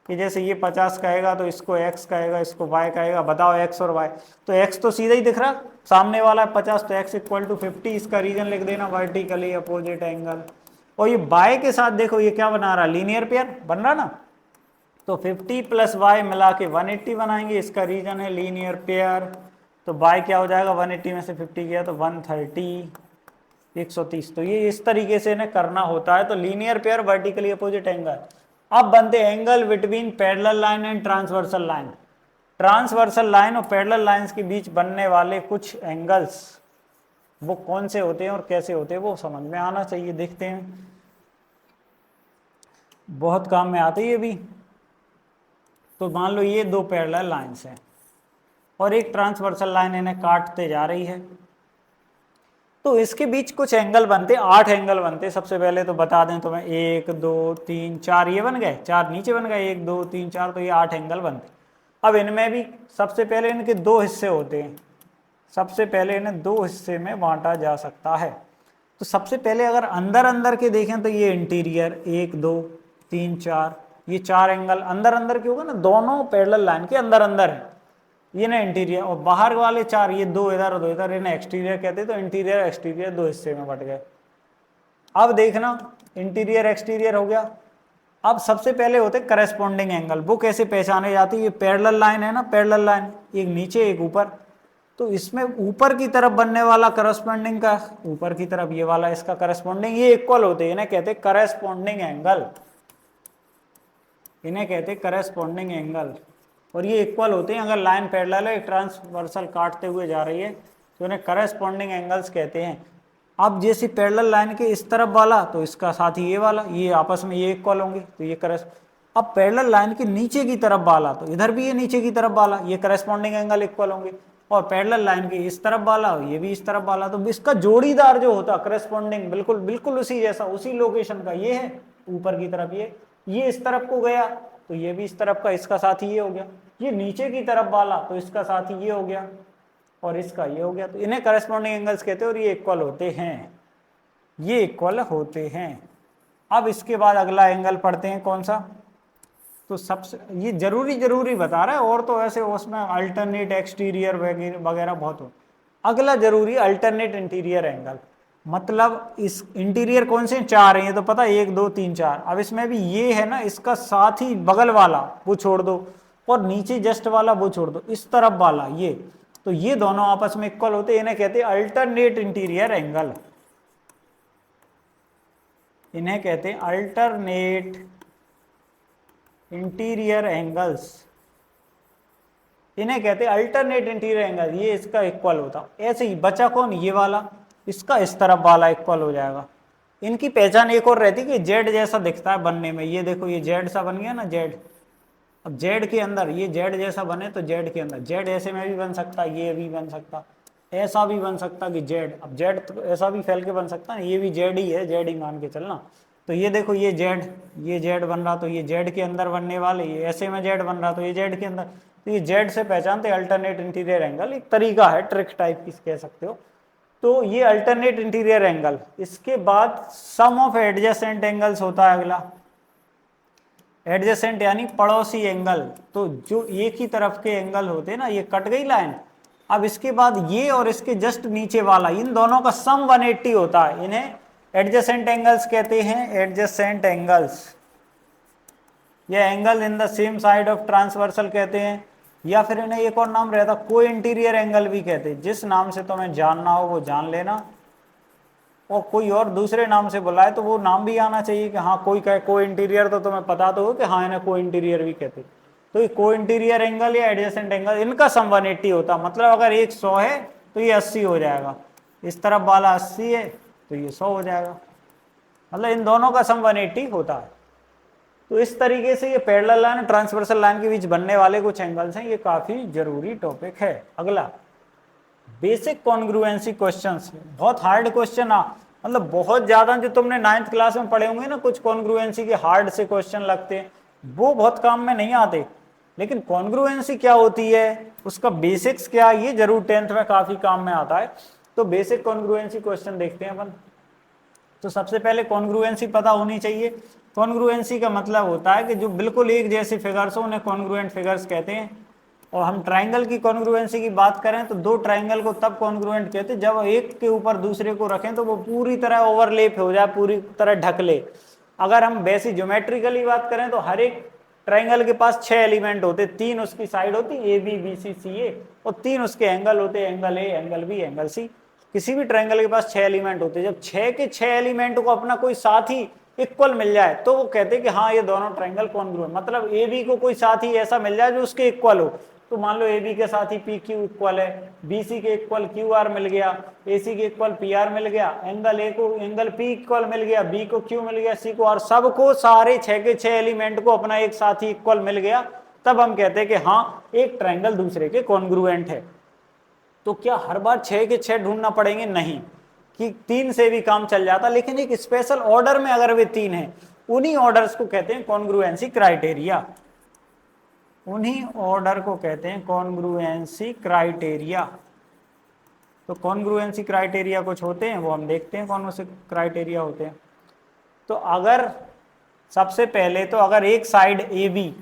Speaker 1: कि जैसे ये 50 कहेगा तो इसको x कहेगा, इसको y कहेगा, बताओ x और y, तो x तो सीधा ही दिख रहा, सामने वाला है 50 तो x इक्वल टू 50, इसका रीजन लिख देना वर्टिकली अपोजिट एंगल। और ये y के साथ देखो ये क्या बना रहा, लीनियर पेयर बन रहा ना, तो 50 प्लस y मिला के 180 बनाएंगे, इसका रीजन है लीनियर पेयर। तो y क्या हो जाएगा, 180 में से 50 गया तो 130, 130। तो ये इस तरीके से इन्हें करना होता है। तो linear pair vertically opposite angle. अब बनते angle between parallel line and transversal line. Transversal line और पैरेलल लाइंस के बीच बनने वाले कुछ एंगल्स वो कौन से होते हैं और कैसे होते हैं वो समझ में आना चाहिए। देखते हैं, बहुत काम में आते हैं ये भी। तो मान लो ये दो पैरेलल लाइंस हैं और एक ट्रांसवर्सल लाइन इन्हें काटते जा रही है, तो इसके बीच कुछ एंगल बनते, 8 एंगल बनते। सबसे पहले तो बता दें तो मैं 1 2 3 4 ये बन गए, 4 नीचे बन गए, 1 2 3 4, तो ये 8 एंगल बनते। अब इनमें भी सबसे पहले इनके 2 हिस्से होते हैं, सबसे पहले इन्हें 2 हिस्से में बांटा जा सकता है। तो सबसे पहले अगर अंदर अंदर के देखें तो ये इंटीरियर 1 2 3 4, ये 4 एंगल अंदर अंदर के होगा ना, दोनों पैरेलल लाइन के अंदर अंदर है, ये ना इंटीरियर। और बाहर वाले 4, ये 2 इधर और 2 इधर, इन्हें एक्सटीरियर कहते हैं। तो इंटीरियर एक्सटीरियर 2 हिस्से में बट गए। अब देखना इंटीरियर एक्सटीरियर हो गया। अब सबसे पहले होते करस्पॉन्डिंग एंगल, वो कैसे पहचाने जाती है, ये पैरेलल लाइन है ना, पैरेलल लाइन एक नीचे एक ऊपर, तो इसमें ऊपर की तरफ बनने वाला करस्पॉन्डिंग का, ऊपर की तरफ ये वाला इसका करस्पॉन्डिंग, ये इक्वल होते हैं, इन्हें कहते करस्पॉन्डिंग एंगल, इन्हें कहते करस्पॉन्डिंग एंगल। और ये इक्वल होते हैं, अगर लाइन पैरेलल है ट्रांसवर्सल काटते हुए जा रही है तो इन्हें करस्पॉन्डिंग एंगल्स कहते हैं। अब जैसे पैरेलल लाइन के इस तरफ वाला तो इसका साथ ही ये वाला, ये आपस में ये इक्वल होंगे तो ये अब पैरेलल लाइन के नीचे की तरफ वाला तो इधर भी ये नीचे की तरफ वाला, ये करस्पॉन्डिंग एंगल इक्वल होंगे। और पैरेलल लाइन के इस तरफ वाला ये भी इस तरफ वाला, तो इसका जोड़ीदार जो होता करस्पॉन्डिंग बिल्कुल बिल्कुल उसी जैसा, उसी लोकेशन का, ये है ऊपर की तरफ, ये इस तरफ को गया तो ये भी इस तरफ का, इसका साथ ही ये हो गया। ये नीचे की तरफ वाला तो इसका साथ ही ये हो गया और इसका ये हो गया। तो इन्हें करस्पॉन्डिंग एंगल्स कहते हैं और ये इक्वल होते हैं, ये इक्वल होते हैं। अब इसके बाद अगला एंगल पढ़ते हैं कौन सा, तो सबसे ये जरूरी बता रहा है, और तो ऐसे उसमें अल्टरनेट एक्सटीरियर वगैरह बहुत हो। अगला जरूरी अल्टरनेट इंटीरियर एंगल, मतलब इस इंटीरियर कौन से 4 हैं, ये तो पता 1 2 3 4। अब इसमें भी ये है ना, इसका साथ ही बगल वाला वो छोड़ दो और नीचे जस्ट वाला वो छोड़ दो, इस तरफ वाला ये, तो ये दोनों आपस में इक्वल होते हैं, इन्हें कहते हैं अल्टरनेट इंटीरियर एंगल, इन्हें कहते हैं अल्टरनेट इंटीरियर एंगल्स, इन्हें कहते हैं अल्टरनेट इंटीरियर एंगल। ये इसका इक्वल होता, ऐसे ही बचा कौन, ये वाला, इसका इस तरफ वाला इक्वल हो जाएगा। इनकी पहचान एक और रहती है कि जेड जैसा दिखता है बनने में, ये देखो ये जेड सा बन गया ना, जेड। अब जेड के अंदर ये जेड जैसा बने तो जेड के अंदर जेड ऐसे में भी बन सकता, ये भी बन सकता, ऐसा भी बन सकता कि जेड, अब जेड तो ऐसा भी फैल के बन सकता है, ये भी जेड ही है, जेड ही मान के चलना। तो ये देखो ये जेड बन रहा तो ये जेड के अंदर बनने वाले, ये ऐसे में जेड बन रहा तो ये जेड के अंदर, तो ये जेड से पहचानते अल्टरनेट इंटीरियर एंगल। एक तरीका है, ट्रिक टाइप की कह सकते हो। तो ये अल्टरनेट इंटीरियर एंगल। इसके बाद सम ऑफ एडजेसेंट एंगल्स होता है अगला, एडजेसेंट यानी पड़ोसी एंगल। तो जो एक ही तरफ के एंगल होते हैं ना, ये कट गई लाइन, अब इसके बाद ये और इसके जस्ट नीचे वाला, इन दोनों का सम 180 होता है, इन्हें एडजेसेंट एंगल्स कहते हैं, एडजेसेंट एंगल्स। ये angle in the same side of transversal कहते हैं, या फिर इन्हें एक और नाम रहता को इंटीरियर एंगल भी कहते हैं। जिस नाम से तुम्हें जानना हो वो जान लेना, और कोई और दूसरे नाम से बुलाए तो वो नाम भी आना चाहिए कि हाँ कोई कहे को इंटीरियर, तो तुम्हें पता तो हो कि हाँ इन्हें को इंटीरियर भी कहते। तो ये को इंटीरियर एंगल या एडजेसेंट एंगल, इनका सम 180 होता, मतलब अगर एक 100 है तो ये 80 हो जाएगा, इस तरफ वाला 80 है तो ये 100 हो जाएगा, मतलब इन दोनों का सम 180 होता है। तो इस तरीके से ये पैरेलल लाइन ट्रांसवर्सल लाइन के बीच बनने वाले कुछ एंगल्स हैं, ये काफी जरूरी टॉपिक है। अगला बेसिक कॉन्ग्रुएंसी क्वेश्चंस, बहुत हार्ड क्वेश्चन मतलब बहुत ज्यादा जो तुमने 9th क्लास में पढ़े होंगे ना, कुछ कॉन्ग्रुएंसी के हार्ड से क्वेश्चन लगते हैं, वो बहुत काम में नहीं आते, लेकिन कॉन्ग्रुएंसी क्या होती है, उसका बेसिक्स क्या, ये जरूर 10th में काफी काम में आता है। तो बेसिक कॉन्ग्रुएंसी क्वेश्चन देखते हैं अपन। तो सबसे पहले कॉन्ग्रुएंसी पता होनी चाहिए। कॉन्ग्रुएंसी का मतलब होता है कि जो बिल्कुल एक जैसे फिगर्स हो उन्हें कॉन्ग्रुएंट फिगर्स कहते हैं। और हम ट्राइंगल की कॉन्ग्रुएंसी की बात करें तो दो ट्राइंगल को तब कॉन्ग्रुएंट कहते हैं जब एक के ऊपर दूसरे को रखें तो वो पूरी तरह ओवरलेप हो जाए, पूरी तरह ढक ले। अगर हम वैसी ज्योमेट्रिकली बात करें तो हर एक ट्राइंगल के पास 6 एलिमेंट होते, 3 उसकी साइड होती ए बी बी सी सी ए, और 3 उसके एंगल होते, angle A angle B angle C. किसी भी ट्राइंगल के पास 6 एलिमेंट होते, जब 6 के 6 एलिमेंट को अपना कोई साथी इक्वल मिल जाए तो वो कहते हैं कि हाँ ये दोनों ट्राइंगल कॉन्ग्रुएंट, मतलब ए बी को कोई साथी ऐसा मिल जाए जो उसके इक्वल हो। तो मान लो ए बी के साथ ही पी क्यू इक्वल है, बी सी के इक्वल क्यू आर मिल गया, ए सी के इक्वल पी आर मिल गया, एंगल ए को एंगल पी इक्वल मिल गया, बी को क्यू मिल गया, सी को आर, सबको सारे 6 के 6 एलिमेंट को अपना एक साथी इक्वल मिल गया, तब हम कहते हैं कि हाँ एक ट्राइंगल दूसरे के कॉन्ग्रुएंट है। तो क्या हर बार 6 के 6 ढूंढना पड़ेंगे? नहीं, कि 3 से भी काम चल जाता, लेकिन एक स्पेशल ऑर्डर में अगर वे 3 हैं, उन्हीं ऑर्डर्स को कहते हैं कॉन्ग्रुएंसी क्राइटेरिया। उन्हीं ऑर्डर को कहते हैं कॉन्ग्रुएंसी क्राइटेरिया। तो कॉन्ग्रुएंसी क्राइटेरिया कुछ होते हैं, वो हम देखते हैं कौन से क्राइटेरिया होते हैं। तो अगर सबसे पहले तो अगर एक साइड ए बी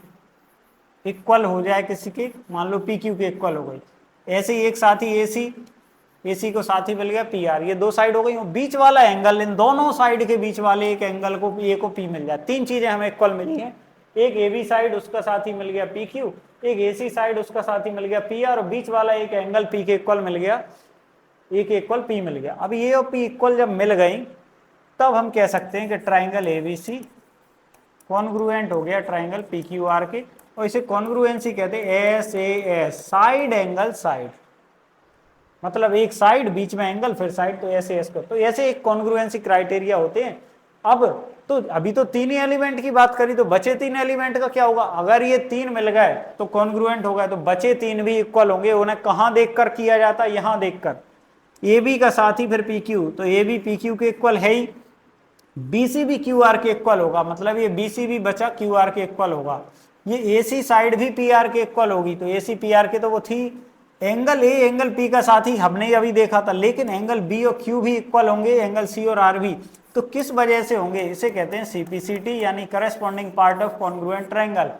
Speaker 1: इक्वल हो जाए किसी के, मान लो पी क्यू के इक्वल हो गई, ऐसे ही एक साथी ए सी को साथी मिल गया पी आर, ये दो साइड हो गई, बीच वाला एंगल, इन दोनों साइड के बीच वाले एक एंगल को ए को पी मिल जाए, 3 चीजें हमें इक्वल मिली हैं, एक ए बी साइड उसका साथी मिल गया पी क्यू, एक ए सी साइड उसका साथी मिल गया पी आर, और बीच वाला एक एंगल पी के इक्वल मिल गया, ए के इक्वल पी मिल गया। अब ये और पी इक्वल जब मिल गई तब हम कह सकते हैं कि triangle A B C congruent हो गया ट्राइंगल पी क्यू आर के, और इसे कॉन्ग्रुएंसी कहते हैं S A S, side angle side, मतलब एक साइड बीच में एंगल फिर साइड, तो ऐसे एस को, तो ऐसे एक कॉन्ग्रुएंसी क्राइटेरिया होते हैं। अब तो अभी तो 3 ही एलिमेंट की बात करी, तो बचे 3 एलिमेंट का क्या होगा? अगर ये 3 मिल गए तो कॉन्ग्रुएंट हो गए, तो बचे 3 भी इक्वल होंगे। उन्हें कहां देखकर किया जाता है? यहां देखकर, ए बी का साथी फिर पी क्यू, तो ए बी पी क्यू के इक्वल है ही, बी सी भी क्यू आर के इक्वल होगा, मतलब ये बी सी भी बचा क्यू आर के इक्वल होगा, ये ए सी साइड भी पी आर के इक्वल होगी, तो ए सी पी आर के तो वो थी, एंगल ए एंगल पी का साथी हमने अभी देखा था, लेकिन एंगल बी और क्यू भी इक्वल होंगे, एंगल सी और आर भी, तो किस वजह से होंगे? इसे कहते हैं सीपीसीटी, यानी corresponding part of congruent triangle.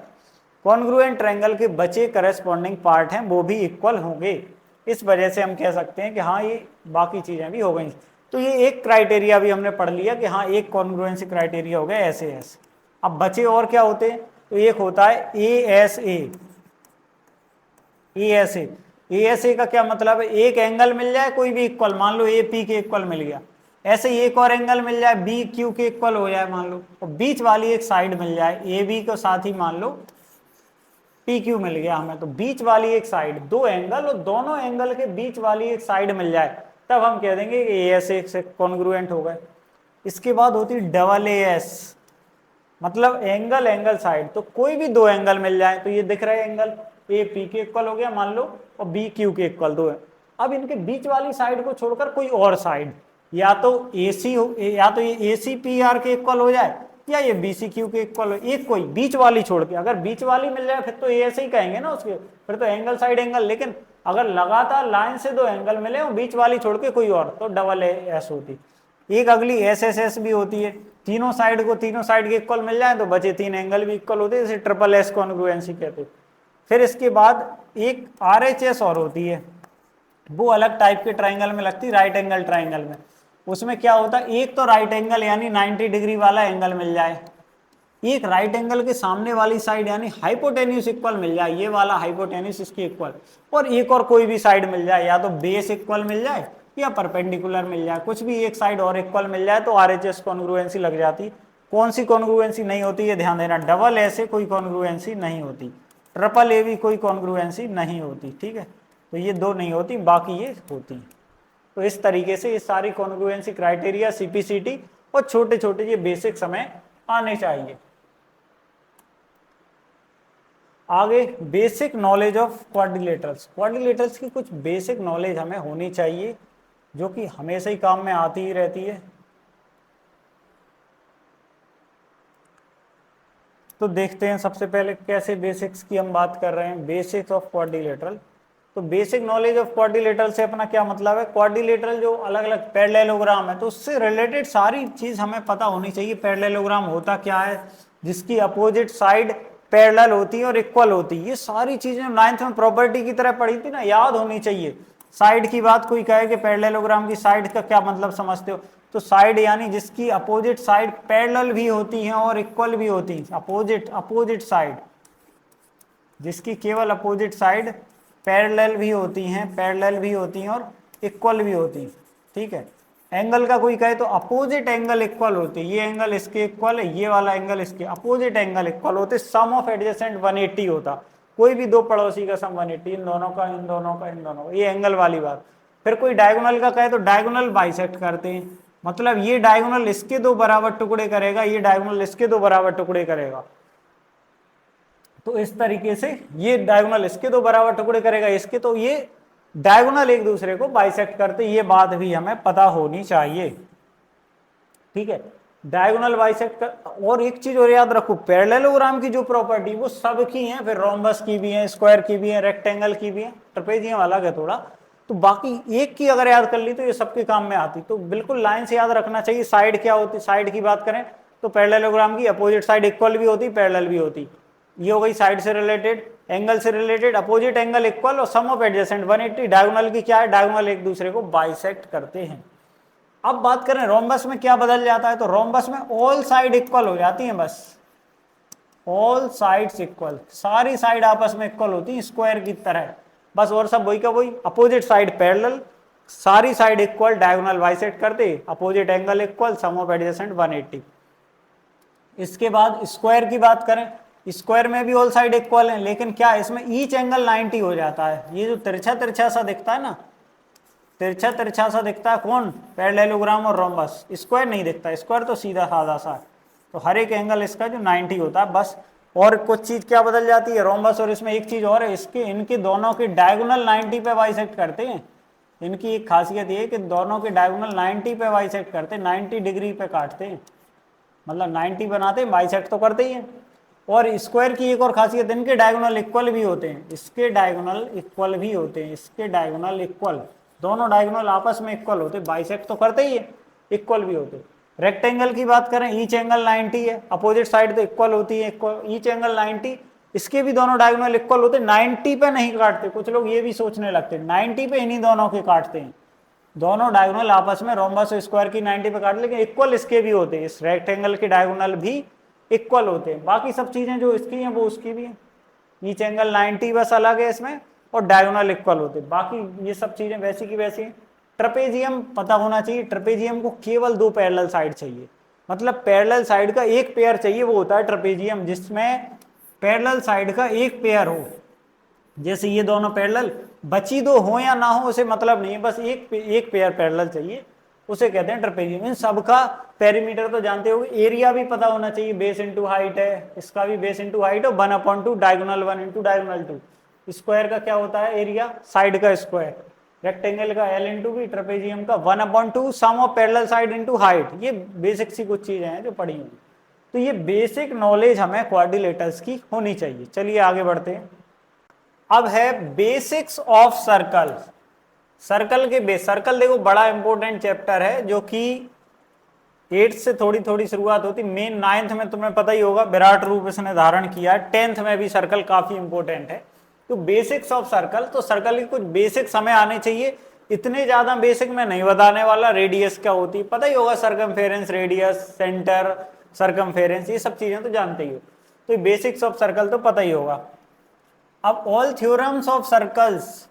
Speaker 1: Congruent triangle के बचे करस्पॉन्डिंग पार्ट हैं वो भी इक्वल होंगे, इस वजह से हम कह सकते हैं कि हाँ ये बाकी चीजें भी हो गई। तो ये एक क्राइटेरिया भी हमने पढ़ लिया कि हाँ एक कॉन्ग्रुएंसी क्राइटेरिया हो गया ऐसे ऐसे। अब बचे और क्या होते हैं? तो एक होता है A S A, A S A का क्या मतलब है? एक एंगल मिल जाए कोई भी इक्वल, मान लो ए पी के इक्वल मिल गया, ऐसे ही एक और एंगल मिल जाए बी क्यू के इक्वल हो जाए मान लो, और बीच वाली एक साइड मिल जाए, ए बी को साथ ही मान लो पी क्यू मिल गया हमें, तो बीच वाली एक साइड, दो एंगल और दोनों एंगल के बीच वाली एक साइड मिल जाए, तब हम कह देंगे कि ए एस ए से कॉन्ग्रुएंट हो गए। इसके बाद होती डबल ए एस, मतलब एंगल एंगल साइड, तो कोई भी दो एंगल मिल जाए, तो ये दिख रहा है एंगल ए पी के इक्वल हो गया मान लो, और बी क्यू के इक्वल दो है। अब इनके बीच वाली साइड को छोड़कर कोई और साइड, या तो ए सी हो, या तो ये ए सी पी आर के इक्वल हो जाए, या ये बी सी क्यू के इक्वल हो, एक कोई बीच वाली छोड़ के, अगर बीच वाली मिल जाए फिर तो ए ऐसे ही कहेंगे ना उसके, फिर तो एंगल साइड एंगल। लेकिन अगर लगातार लाइन से दो एंगल मिले और बीच वाली छोड़ के कोई और, तो डबल एस होती। एक अगली एस एस एस भी होती है, तीनों साइड को तीनों साइड के इक्वल मिल जाए तो बचे 3 एंगल भी इक्वल होते हैं, इसे ट्रिपल एस कॉन्ग्रुएंसी कहते हैं। फिर इसके बाद एक आर एच एस और होती है, वो अलग टाइप के ट्राइंगल में लगती है, राइट एंगल ट्राइंगल में। उसमें क्या होता है? एक तो राइट एंगल यानी 90 डिग्री वाला एंगल मिल जाए, एक राइट एंगल के सामने वाली साइड यानी हाइपोटेन्यूस इक्वल मिल जाए, ये वाला हाइपोटेन्यूस इसके इक्वल, और एक और कोई भी साइड मिल जाए, या तो बेस इक्वल मिल जाए या परपेंडिकुलर मिल जाए, कुछ भी एक साइड और इक्वल मिल जाए तो आरएचएस कॉन्ग्रुएंसी लग जाती। कौन सी कॉन्ग्रुएंसी नहीं होती है ध्यान देना, डबल ए से कोई कॉन्ग्रुएंसी नहीं होती, ट्रिपल ए भी कोई कॉन्ग्रुएंसी नहीं होती, ठीक है। तो ये दो नहीं होती, बाकी ये होती। तो इस तरीके से ये सारी कॉन्ग्रुएंसी क्राइटेरिया, सीपीसीटी और छोटे छोटे ये बेसिक समय आने चाहिए। आगे basic knowledge of quadrilaterals. Quadrilaterals की कुछ बेसिक नॉलेज हमें होनी चाहिए जो कि हमेशा ही काम में आती ही रहती है। तो देखते हैं सबसे पहले कैसे बेसिक्स की हम बात कर रहे हैं, बेसिक्स ऑफ क्वाड्रिलेटरल। तो बेसिक नॉलेज ऑफ क्वाड्रिलेटरल से अपना क्या मतलब है, क्वाड्रिलेटरल जो अलग अलग पैरेललोग्राम है तो उससे रिलेटेड सारी चीज हमें पता होनी चाहिए। पैरेललोग्राम होता क्या है, जिसकी अपोजिट साइड पैरेलल होती है और इक्वल होती है, ये सारी चीजें नाइन्थ में प्रॉपर्टी की तरह पढ़ी थी ना, याद होनी चाहिए। साइड की बात कोई कहे कि पैरेललोग्राम की साइड का क्या मतलब समझते हो, तो साइड यानी जिसकी अपोजिट साइड पैरेलल भी होती हैं और इक्वल भी होती हैं। अपोजिट साइड जिसकी केवल अपोजिट साइड पैरेलल भी होती हैं और इक्वल भी होती हैं। ठीक है, एंगल का कोई कहे तो अपोजिट एंगल इक्वल होते, ये एंगल इसके इक्वल है, ये वाला एंगल इसके, अपोजिट एंगल इक्वल होते। सम ऑफ एडजेसेंट 180 होता, कोई भी दो पड़ोसी का सम 180, इन दोनों का, इन दोनों का, इन दोनों का, ये एंगल वाली बात। फिर कोई डायगोनल का कहे तो डायगोनल बाइसेक्ट करते हैं, मतलब ये डायगोनल इसके दो बराबर टुकड़े करेगा, ये डायगोनल इसके दो बराबर टुकड़े करेगा। तो इस तरीके से ये डायगोनल इसके दो बराबर टुकड़े करेगा इसके, तो ये डायगोनल एक दूसरे को बाइसेक्ट करते, ये बात भी हमें पता होनी चाहिए। ठीक है, डायगोनल बाइसेक्ट कर। और एक चीज और याद रखो, पैरेललोग्राम की जो प्रॉपर्टी वो सबकी है, फिर रोम्बस की भी है, स्क्वायर की भी है, रेक्टेंगल की भी है, ट्रेपेजियम अलग है थोड़ा। तो बाकी एक की अगर याद कर ली तो ये सबके काम में आती। तो बिल्कुल लाइन से याद रखना चाहिए। साइड क्या होती, साइड की बात करें तो पैरेललोग्राम की अपोजिट साइड इक्वल भी होती, पैरेलल भी होती। ये हो गई साइड से रिलेटेड, एंगल से रिलेटेड, अपोजिट एंगल इक्वल और सम ऑफ एडजेसेंट 180। डायगोनल की क्या है, डायगोनल एक दूसरे को बाइसेक्ट करते हैं। अब बात करें रोम्बस में क्या बदल जाता है, तो रोम्बस में ऑल साइड इक्वल हो जाती हैं, बस ऑल साइड्स इक्वल, सारी साइड आपस में इक्वल होती है स्क्वायर की तरह, बस और सब वही का वही। अपोजिट साइड पैरेलल, सारी साइड इक्वल, डायगोनल बाइसेक्ट करते, opposite angle equal, sum of adjacent 180। इसके बाद स्क्वायर की बात करें, स्क्वायर में भी ऑल साइड इक्वल है, लेकिन क्या इसमें ईच एंगल 90 हो जाता है। ये जो तिरछा तिरछा सा दिखता है ना, तिरछा तिरछा सा दिखता है कौन, पैरेललोग्राम और रोम्बस। स्क्वायर नहीं दिखता, स्क्वायर तो सीधा साधा सा है। तो हर एक एंगल इसका जो 90 होता है बस। और कुछ चीज क्या बदल जाती है रोम्बस और इसमें, एक चीज और है, इसके इनके दोनों के डायगोनल 90 पे बाइसेक्ट करते हैं। इनकी एक खासियत ये है कि दोनों के डायगोनल 90 पे बाइसेक्ट करते हैं, 90 डिग्री पे काटते हैं, मतलब 90 बनाते हैं, बाइसेक्ट तो करते ही हैं। और स्क्वायर की एक और खासियत, इनके डायगोनल इक्वल भी होते हैं, इसके डायगोनल इक्वल भी होते हैं, इसके डायगोनल इक्वल, दोनों डायगोनल आपस में इक्वल होते, बाइसेक्ट तो करते ही है, इक्वल भी होते। रेक्टेंगल की बात करें, ईच एंगल 90 है, अपोजिट साइड तो इक्वल होती है, ईच एंगल 90, इसके भी दोनों डायगोनल इक्वल होते, 90 पे नहीं काटते। कुछ लोग ये भी सोचने लगते 90 पे इन्हीं दोनों के काटते हैं, दोनों डायगोनल आपस में रोम्बस और स्क्वायर की 90 पे काट, लेकिन इक्वल इसके भी होते हैं, इस रेक्टेंगल के डायगोनल भी इक्वल होते हैं। बाकी सब चीजें जो इसकी हैं वो उसकी भी हैं, ईच एंगल 90 बस अलग है इसमें, और डायगोनल इक्वल होते हैं, बाकी ये सब चीजें वैसी की वैसी हैं। ट्रेपेजियम पता होना चाहिए, ट्रेपेजियम को केवल दो पैरेलल साइड चाहिए, मतलब पैरेलल साइड का एक पेयर चाहिए, वो होता है ट्रेपेजियम, जिसमें पैरेलल साइड का एक पेयर हो। जैसे ये दोनों पैरेलल, बची दो हो या ना हो उसे मतलब नहीं है, बस एक पेयर पैरेलल चाहिए, उसे कहते हैं ट्रेपेजियम। इन सबका पेरीमीटर तो जानते हो, एरिया भी पता होना चाहिए, बेस इंटू हाइट है, इसका भी बेस इंटू हाइट, और 1/2 डायगोनल 1 इंटू डायगोनल 2। स्क्वायर का क्या होता है, एरिया साइड का स्क्वायर, रेक्टेंगल का L इंटू बी, ट्रेपेजियम का 1/2 sum of parallel side into height. ये बेसिक सी कुछ चीजें हैं जो पढ़ी हुई। तो ये बेसिक नॉलेज हमें क्वाड्रिलेटरल्स की होनी चाहिए। चलिए आगे बढ़ते हैं। अब है बेसिक्स ऑफ सर्कल। सर्कल के बेस, सर्कल देखो बड़ा इंपॉर्टेंट चैप्टर है, जो कि 8th से थोड़ी थोड़ी शुरुआत होती, मेन 9th में तुम्हें पता ही होगा विराट रूप इसने धारण किया है, 10th में भी सर्कल काफी इंपॉर्टेंट है। तो बेसिक्स ऑफ सर्कल, तो सर्कल की कुछ बेसिक्स हमें आने चाहिए, इतने ज्यादा बेसिक मैं नहीं बताने वाला। रेडियस क्या होती है पता ही होगा, सरकमफेरेंस, रेडियस, सेंटर, सरकमफेरेंस, ये सब चीजें तो जानते ही हो। तो बेसिक्स ऑफ सर्कल तो पता ही होगा। अब ऑल थ्योरम्स ऑफ सर्कल्स,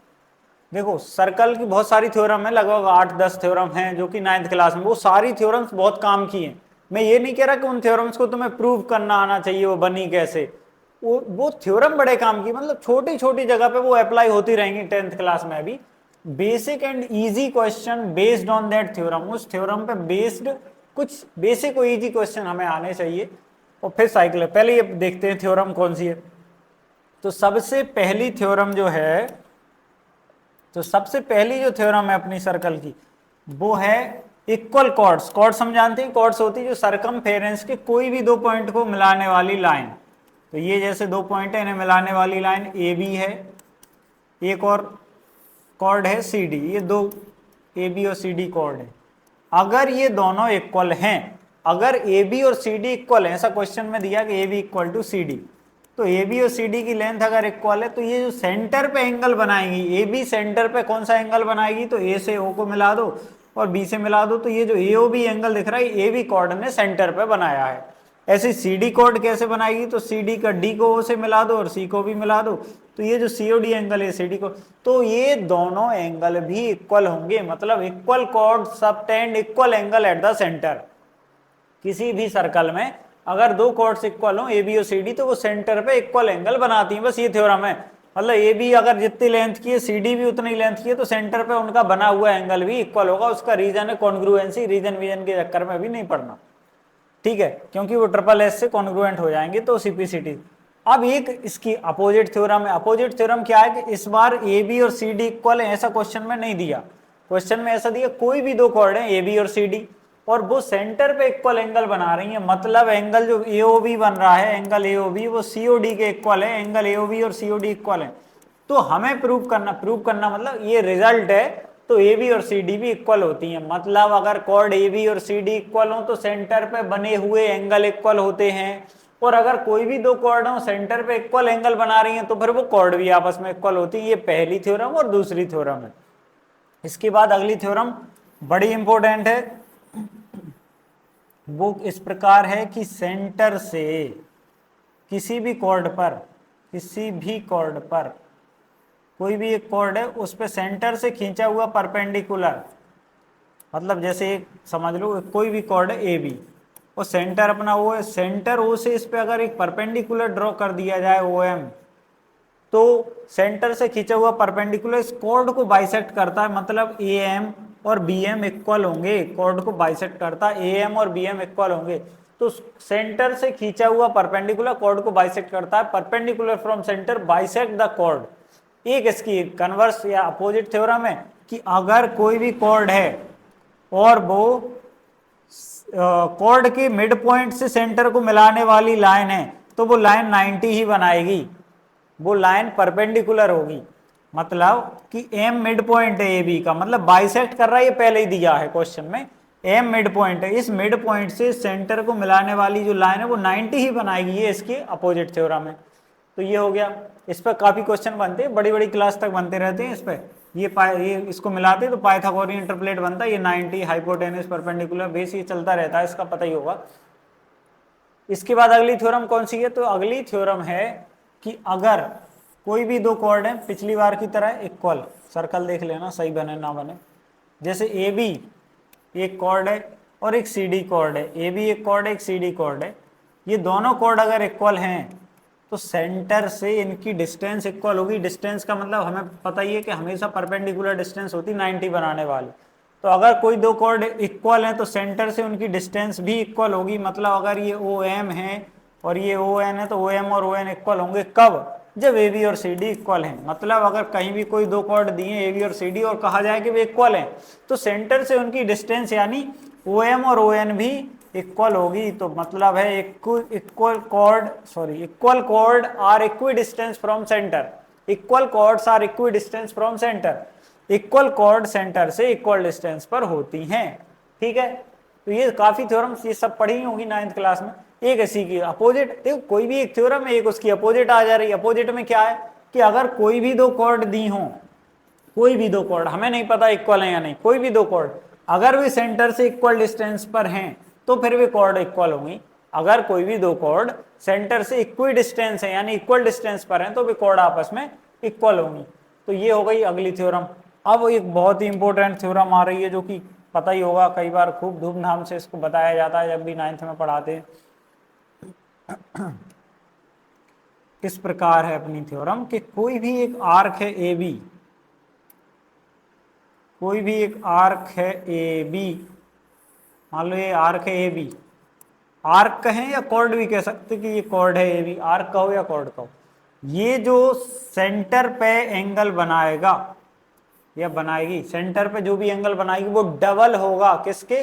Speaker 1: देखो सर्कल की बहुत सारी थ्योरम है, लगभग 8-10 थ्योरम हैं जो कि 9th क्लास में, वो सारी थ्योरम्स बहुत काम की हैं। मैं ये नहीं कह रहा कि उन थ्योरम्स को तुम्हें प्रूव करना आना चाहिए वो बनी कैसे, वो थ्योरम बड़े काम की, मतलब छोटी छोटी जगह पे वो अप्लाई होती रहेंगी 10th क्लास में भी। Basic and easy question based on that theorem, उस थ्योरम पे बेस्ड कुछ बेसिक और इजी क्वेश्चन हमें आने चाहिए। और फिर साइकिल, पहले ये देखते हैं थ्योरम कौन सी है। तो सबसे पहली थ्योरम जो है, तो सबसे पहली जो थ्योरम है अपनी सर्कल की वो है इक्वल कॉर्ड्स। कॉर्ड्स हम जानते हैं कॉर्ड्स होती है जो सरकमफेरेंस के कोई भी दो पॉइंट को मिलाने वाली लाइन। तो ये जैसे दो पॉइंट है इन्हें मिलाने वाली लाइन ए बी है, एक और कॉर्ड है सी डी, ये दो ए बी और सी डी कॉर्ड है। अगर ये दोनों इक्वल हैं, अगर ए बी और सी डी इक्वल है, ऐसा क्वेश्चन में दिया कि A B equal to C D, तो ए बी और सी डी की लेंथ अगर इक्वल है तो ये जो सेंटर पे एंगल बनाएंगी, ए बी सेंटर पे कौन सा एंगल बनाएगी, तो ए से ओ को मिला दो और बी से मिला दो, तो ये जो ए ओ बी एंगल दिख रहा है ए बी कॉर्ड ने सेंटर पे बनाया है। ऐसे सी डी कॉर्ड कैसे बनाएगी, तो सी डी का डी को ओ से मिला दो और सी को भी मिला दो, तो ये जो सी ओ डी एंगल है सी डी को, तो ये दोनों एंगल भी इक्वल होंगे। मतलब equal cord subtend equal angle at the centre. किसी भी सर्कल में अगर दो कॉर्ड्स इक्वल हो ए बी और सी डी, तो वो सेंटर पे इक्वल एंगल बनाती हैं। बस ये थ्योरम है। मतलब ए बी अगर जितनी लेंथ की है सी डी भी उतनी लेंथ की है, तो सेंटर पे उनका बना हुआ एंगल भी इक्वल होगा। उसका रीजन है कॉन्ग्रुएंसी, रीजन वीजन के चक्कर में भी नहीं पड़ना, ठीक है, क्योंकि वो ट्रिपल एस से कॉन्ग्रुएंट हो जाएंगे, तो सीपीसीटी। अब एक इसकी अपोजिट थ्योरम है। अपोजिट थ्योरम क्या है कि इस बार ए बी और सी डी इक्वल है ऐसा क्वेश्चन में नहीं दिया। क्वेश्चन में ऐसा दिया कोई भी दो कॉर्ड है ए बी और सी डी और वो सेंटर पे इक्वल एंगल बना रही है। मतलब एंगल जो एओबी बन रहा है, एंगल एओबी वो सीओडी के इक्वल है, एंगल एओबी और सीओडी इक्वल है। तो हमें प्रूव करना मतलब ये रिजल्ट है, तो ए बी और सी डी भी इक्वल होती हैं। मतलब अगर कॉर्ड ए बी और सी डी इक्वल हो तो सेंटर पे बने हुए एंगल इक्वल होते हैं, और अगर कोई भी दो कॉर्ड हो सेंटर पे इक्वल एंगल बना रही हैं तो फिर वो कॉर्ड भी आपस में इक्वल होती हैं। ये पहली थ्योरम और दूसरी थ्योरम है। इसके बाद अगली थ्योरम बड़ी इंपॉर्टेंट है, वो इस प्रकार है कि सेंटर से किसी भी कॉर्ड पर कोई भी एक कॉर्ड है उस पे सेंटर से खींचा हुआ परपेंडिकुलर, मतलब जैसे एक समझ लो कोई भी कॉर्ड है ए बी और सेंटर अपना वो है, सेंटर ओ से इस पे अगर एक परपेंडिकुलर ड्रॉ कर दिया जाए ओ एम, तो सेंटर से खींचा हुआ परपेंडिकुलर इस कॉर्ड को बाइसेक्ट करता है। मतलब ए एम और बी एम इक्वल होंगे, कॉर्ड को बाइसेक्ट करता है, ए एम और बी एम इक्वल होंगे। तो सेंटर से खींचा हुआ परपेंडिकुलर कॉर्ड को बाइसेक्ट करता है, perpendicular from centre bisect the chord. एक इसकी कन्वर्स या अपोजिट थ्योरम है कि अगर कोई भी कॉर्ड है और वो कॉर्ड के मिड पॉइंट से सेंटर को मिलाने वाली लाइन है, तो वो लाइन 90 ही बनाएगी, वो लाइन परपेंडिकुलर होगी। मतलब कि एम मिड पॉइंट है ए बी का, मतलब बाइसेक्ट कर रहा है, ये पहले ही दिया है क्वेश्चन में, एम मिड पॉइंट है, इस मिड पॉइंट से सेंटर को मिलाने वाली जो लाइन है वो 90 ही बनाएगी। ये इसकी अपोजिट थ्योरम है। तो ये हो गया। इस पर काफी क्वेश्चन बनते हैं, बड़ी बड़ी क्लास तक बनते रहते हैं इस पर। ये इसको मिलाते तो पाइथागोरियन इंटरपोलेट बनता है। ये 90 हाइपोटेन्यूस परपेंडिकुलर बेस ये चलता रहता है, इसका पता ही होगा। इसके बाद अगली थ्योरम कौन सी है, तो अगली थ्योरम है कि अगर कोई भी दो कॉर्ड है पिछली बार की तरह इक्वल, सर्कल देख लेना सही बने ना बने, जैसे ए बी एक कॉर्ड है और एक सी डी कॉर्ड है, ए बी एक कॉर्ड है एक सी डी कॉर्ड है, ये दोनों कॉर्ड अगर इक्वल हैं तो सेंटर से इनकी डिस्टेंस इक्वल होगी। डिस्टेंस का मतलब हमें पता ही है कि हमेशा परपेंडिकुलर डिस्टेंस होती 90 बनाने वाली। तो अगर कोई दो कॉर्ड इक्वल हैं तो सेंटर से उनकी डिस्टेंस भी इक्वल होगी। मतलब अगर ये ओ एम है और ये ओ एन है तो ओ एम और ओ एन इक्वल होंगे कब, जब ए बी और सी डी इक्वल हैं। मतलब अगर कहीं भी कोई दो कॉर्ड दिए ए बी और सी डी और कहा जाए कि वे इक्वल हैं, तो सेंटर से उनकी डिस्टेंस यानी ओ एम और ओ एन भी इक्वल होगी। तो मतलब है equal chord are equi distance from centre, equal chords are equi distance from centre, equal chord centre से इक्वल डिस्टेंस पर होती हैं। ठीक है, तो ये काफी थ्योरम्स ये सब पढ़ी होंगी 9th क्लास में। एक इसी की अपोजिट, देखो कोई भी एक थ्योरम है एक उसकी अपोजिट आ जा रही है। अपोजिट में क्या है कि अगर कोई भी दो कॉर्ड दी हो, कोई भी दो कॉर्ड, हमें नहीं पता इक्वल है या नहीं, कोई भी दो कॉर्ड अगर वे सेंटर से इक्वल डिस्टेंस पर हैं तो फिर वे कॉर्ड इक्वल होंगी। अगर कोई भी दो कॉर्ड सेंटर से इक्वी डिस्टेंस है यानी इक्वल डिस्टेंस पर हैं तो वे कॉर्ड आपस में इक्वल होंगी। तो ये हो गई अगली थ्योरम। अब एक बहुत ही इंपॉर्टेंट थ्योरम आ रही है जो कि पता ही होगा, कई बार खूब धूमधाम से इसको बताया जाता है जब भी 9th में पढ़ाते हैं। इस प्रकार है अपनी थ्योरम कि कोई भी एक आर्क है ए बी, कोई भी एक आर्क है ए बी, मान लो ये आर्क है ए बी, आर्क कहें या कॉर्ड भी कह सकते कि ये कॉर्ड है ए बी, आर्क कहो या कॉर्ड कहो। ये जो सेंटर पे एंगल बनाएगा या बनाएगी, सेंटर पे जो भी एंगल बनाएगी वो डबल होगा किसके,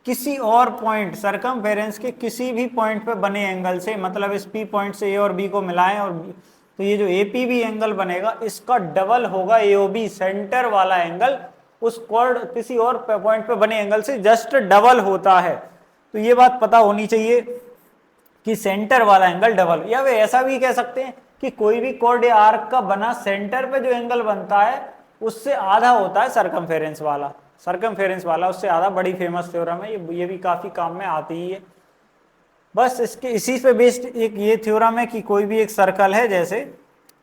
Speaker 1: किसी और पॉइंट सरकमफेरेंस के किसी भी पॉइंट पे बने एंगल से, मतलब इस पी पॉइंट से ए और बी को मिलाएं और तो ये जो एपी भी एंगल बनेगा इसका डबल होगा एओबी, सेंटर वाला एंगल उस कॉर्ड किसी और पॉइंट पे बने एंगल से जस्ट डबल होता है। तो ये बात पता होनी चाहिए कि सेंटर वाला एंगल डबल, या वे ऐसा भी कह सकते हैं कि कोई भी कॉर्ड या आर्क का बना सेंटर पे जो एंगल बनता है उससे आधा होता है सरकमफेरेंस वाला, सरकमफेरेंस वाला उससे आधा। बड़ी फेमस थ्योरम है ये भी काफी काम में आती ही है। बस इसके इसी पे बेस्ड एक ये थ्योरम है कि कोई भी एक सर्कल है जैसे,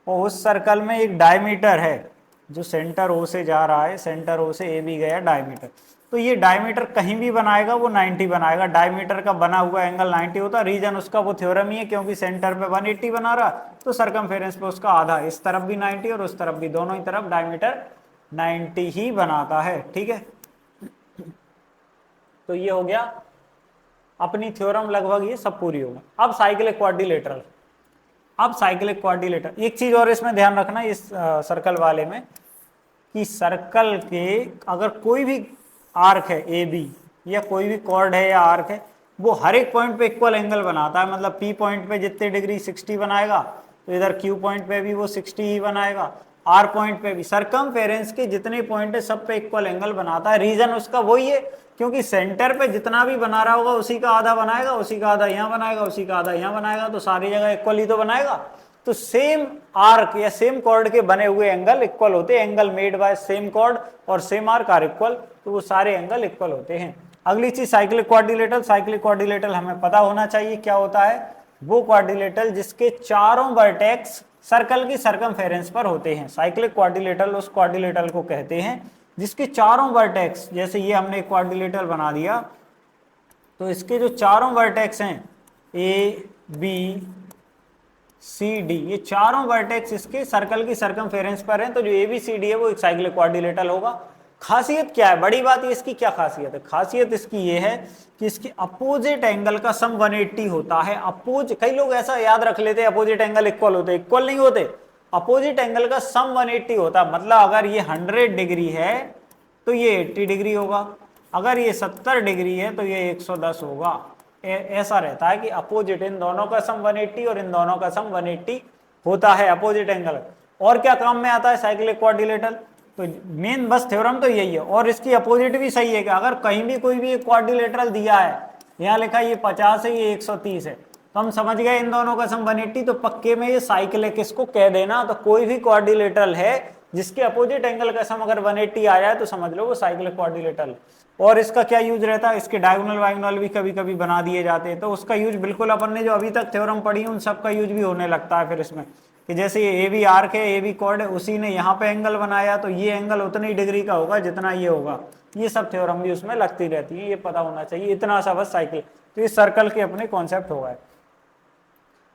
Speaker 1: और उस सर्कल में एक डायमीटर है जो सेंटर ओ से जा रहा है, सेंटर ओ से ए भी गया डायमीटर, तो ये डायमीटर कहीं भी बनाएगा वो 90 बनाएगा, डायमीटर का बना हुआ एंगल 90 होता है। रीजन उसका वो थ्योरम ही है क्योंकि सेंटर पे 180 बना रहा तो सरकमफेरेंस पे उसका आधा, इस तरफ भी 90 और उस तरफ भी, दोनों ही तरफ डायमीटर 90 ही बनाता है। ठीक है, तो ये हो गया अपनी थ्योरम, लगभग ये सब पूरी होगा। अब साइक्लिक क्वाड्रिलेटरल, अब साइक्लिक क्वाड्रिलेटरल एक चीज और इसमें ध्यान रखना इस सर्कल वाले में कि सर्कल के अगर कोई भी आर्क है ए बी या कोई भी कॉर्ड है या आर्क है वो हर एक पॉइंट पे इक्वल एंगल बनाता है, मतलब पी पॉइंट पे जितने डिग्री 60 बनाएगा तो इधर क्यू पॉइंट पे भी वो 60 ही बनाएगा, आर पॉइंट पे भी, सरकमफेरेंस के जितने पॉइंट है सब पे इक्वल एंगल बनाता है। रीजन उसका वही है क्योंकि सेंटर पे जितना भी बना रहा होगा उसी का आधा बनाएगा, उसी का आधा यहाँ बनाएगा, उसी का आधा यहाँ बनाएगा, तो सारी जगह इक्वल ही तो बनाएगा। तो सेम आर्क या सेम कॉर्ड के बने हुए एंगल इक्वल होते हैं, angle made by same chord और सेम आर्क आर इक्वल, तो वो सारे एंगल इक्वल होते हैं। अगली चीज साइक्लिक क्वाड्रिलेटरल, साइक्लिक क्वाड्रिलेटरल हमें पता होना चाहिए क्या होता है, वो क्वाड्रिलेटरल जिसके चारों वर्टेक्स सर्कल की सरकमफेरेंस पर होते हैं। साइक्लिक क्वाड्रिलेटरल उस क्वाड्रिलेटरल को कहते हैं जिसके चारों वर्टेक्स, जैसे ये हमने एक क्वाड्रिलेटरल बना दिया तो इसके जो चारों वर्टेक्स हैं ए बी सी डी, ये चारों वर्टेक्स इसके सर्कल की सरकमफेरेंस पर हैं, तो जो ए बी सी डी है वो एक साइक्लिक क्वाड्रिलेटरल होगा। खासियत क्या है, बड़ी बात इसकी क्या खासियत है, खासियत इसकी ये है कि इसकी अपोजिट एंगल का सम 180 होता है। अपोज कई लोग ऐसा याद रख लेते हैं अपोजिट एंगल इक्वल होते, इक्वल नहीं होते, अपोजिट एंगल का सम 180 होता, मतलब अगर ये 100 डिग्री है तो ये 80 डिग्री होगा, अगर ये 70 डिग्री है तो ये 110 होगा। ऐसा रहता है कि अपोजिट, इन दोनों का सम 180 और इन दोनों का सम 180 होता है अपोजिट एंगल। और क्या काम में आता है साइक्लिक क्वाड्रिलेटरल, तो मेन बस थ्योरम तो यही है, और इसकी अपोजिट भी सही है कि अगर कहीं भी कोई भी एक क्वाड्रिलेटरल दिया है, यहाँ लिखा है ये 50 है ये 130 है, तो हम समझ गए इन दोनों का सम 180, तो पक्के में ये साइक्लिक इसको कह देना। तो कोई भी क्वाड्रिलेटरल है जिसके अपोजिट एंगल का सम अगर 180 आ जाए तो समझ लो वो साइक्लिक क्वाड्रिलेटरल। और इसका क्या यूज रहता है, इसके डायगोनल वायगोनल भी कभी कभी बना दिए जाते हैं, तो उसका यूज बिल्कुल अपन ने जो अभी तक थ्योरम पढ़ी उन सब का यूज भी होने लगता है फिर इसमें, कि जैसे ये ए बी आर्क है, ए बी कॉर्ड है, उसी ने यहाँ पे एंगल बनाया तो ये एंगल उतनी डिग्री का होगा जितना ये होगा, ये सब थ्योरम भी उसमें लगती रहती है, ये पता होना चाहिए इतना सा बस साइकिल। तो ये सर्कल के अपने कॉन्सेप्ट हो गए।